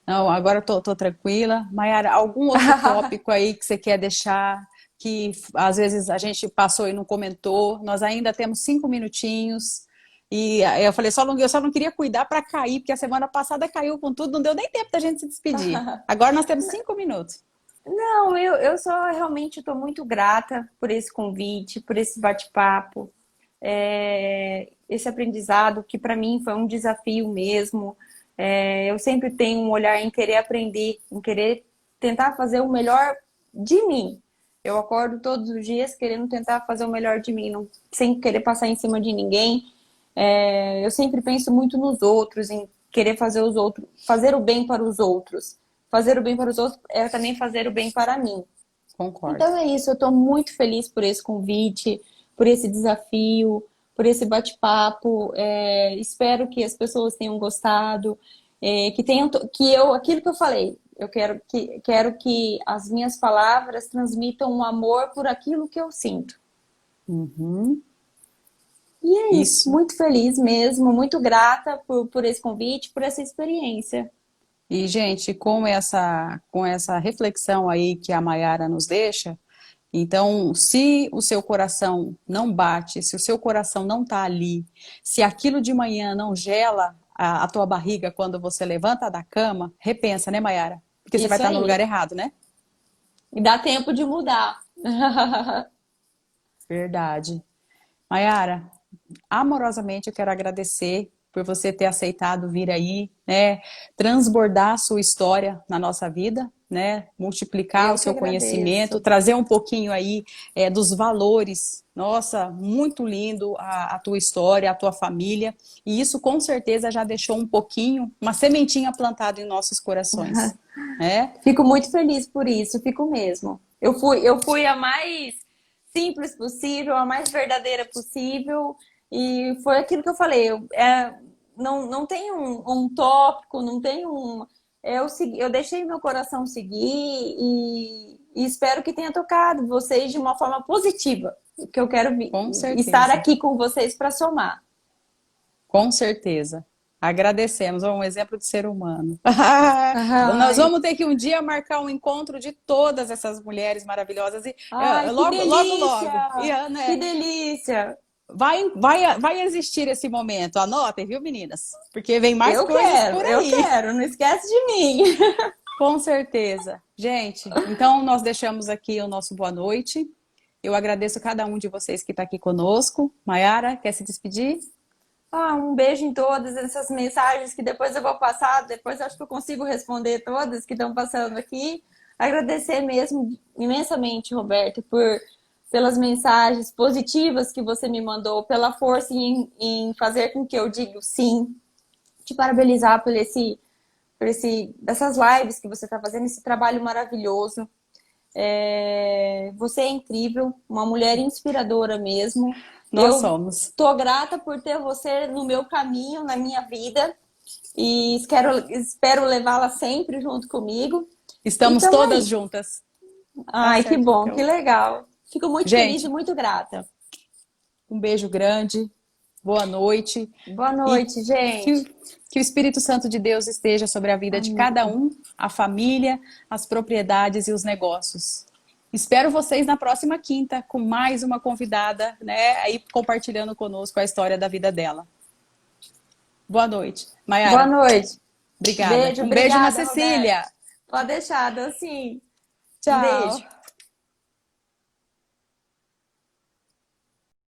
Não, agora eu tô tranquila. Mayara, algum outro tópico aí que você quer deixar, que às vezes a gente passou e não comentou? Nós ainda temos 5 minutinhos. E eu falei, eu só não queria cuidar para cair, porque a semana passada caiu com tudo, não deu nem tempo da gente se despedir. Agora nós temos 5 minutos. Não, eu só realmente estou muito grata por esse convite, por esse bate-papo, esse aprendizado que para mim foi um desafio mesmo. Eu sempre tenho um olhar em querer aprender, em querer tentar fazer o melhor de mim. Eu acordo todos os dias querendo tentar fazer o melhor de mim, não, sem querer passar em cima de ninguém. Eu sempre penso muito nos outros, em querer fazer os outros, fazer o bem para os outros. Fazer o bem para os outros é também fazer o bem para mim. Concordo. Então é isso, eu estou muito feliz por esse convite, por esse desafio, por esse bate-papo. Espero que as pessoas tenham gostado, que tenham, aquilo que eu falei, eu quero que as minhas palavras transmitam um amor por aquilo que eu sinto. Uhum. E é isso, Isso. muito feliz mesmo, muito grata por esse convite, por essa experiência. E, gente, com essa reflexão aí que a Mayara nos deixa, então, se o seu coração não bate, se o seu coração não está ali, se aquilo de manhã não gela a tua barriga quando você levanta da cama, repensa, né, Mayara? Porque você vai Isso estar no lugar aí. errado, né? E dá tempo de mudar. Verdade. Mayara, amorosamente eu quero agradecer por você ter aceitado vir aí, né, transbordar a sua história na nossa vida, né, multiplicar o Eu que seu conhecimento, agradeço. trazer um pouquinho aí dos valores. Nossa, muito lindo a tua história, a tua família, e isso com certeza já deixou um pouquinho, uma sementinha plantada em nossos corações, né? Fico muito feliz por isso, fico mesmo. Eu fui a mais simples possível, a mais verdadeira possível, e foi aquilo que eu falei. Não tem um tópico, não tem um. Eu deixei meu coração seguir e espero que tenha tocado vocês de uma forma positiva, que eu quero Com estar certeza. aqui com vocês para somar. Com certeza. Agradecemos, é um exemplo de ser humano. Nós Ai, vamos ter que um dia marcar um encontro de todas essas mulheres maravilhosas e ai, que logo, logo, delícia! logo. E, Que né, delícia! vai existir esse momento. Anotem, viu, meninas? Porque vem mais coisas por Eu aí. quero, não esquece de mim. Com certeza. Gente, então nós deixamos aqui o nosso boa noite. Eu agradeço cada um de vocês que está aqui conosco. Mayara, quer se despedir? Um beijo em todas essas mensagens que depois eu vou passar, depois eu acho que eu consigo responder todas que estão passando aqui. Agradecer mesmo imensamente, Roberto, pelas mensagens positivas que você me mandou, pela força em fazer com que eu diga sim. Te parabenizar dessas lives que você está fazendo, esse trabalho maravilhoso. Você é incrível, uma mulher inspiradora mesmo. Nós Eu somos. tô grata por ter você no meu caminho, na minha vida, e espero levá-la sempre junto comigo. Estamos Então todas aí. juntas. Tá Ai, que certo, bom, que então. legal. Fico muito feliz e Gente, muito grata. um beijo grande, boa noite Boa e noite, gente. que o Espírito Santo de Deus esteja sobre a vida de cada Amém. um, a família, as propriedades e os negócios. Espero vocês na próxima quinta com mais uma convidada, né, aí compartilhando conosco a história da vida dela. Boa noite. Boa Mayara, noite. obrigada. Beijo, Um beijo na obrigada, Roberto. Cecília. Pode deixar, deu sim. Um Tchau. beijo.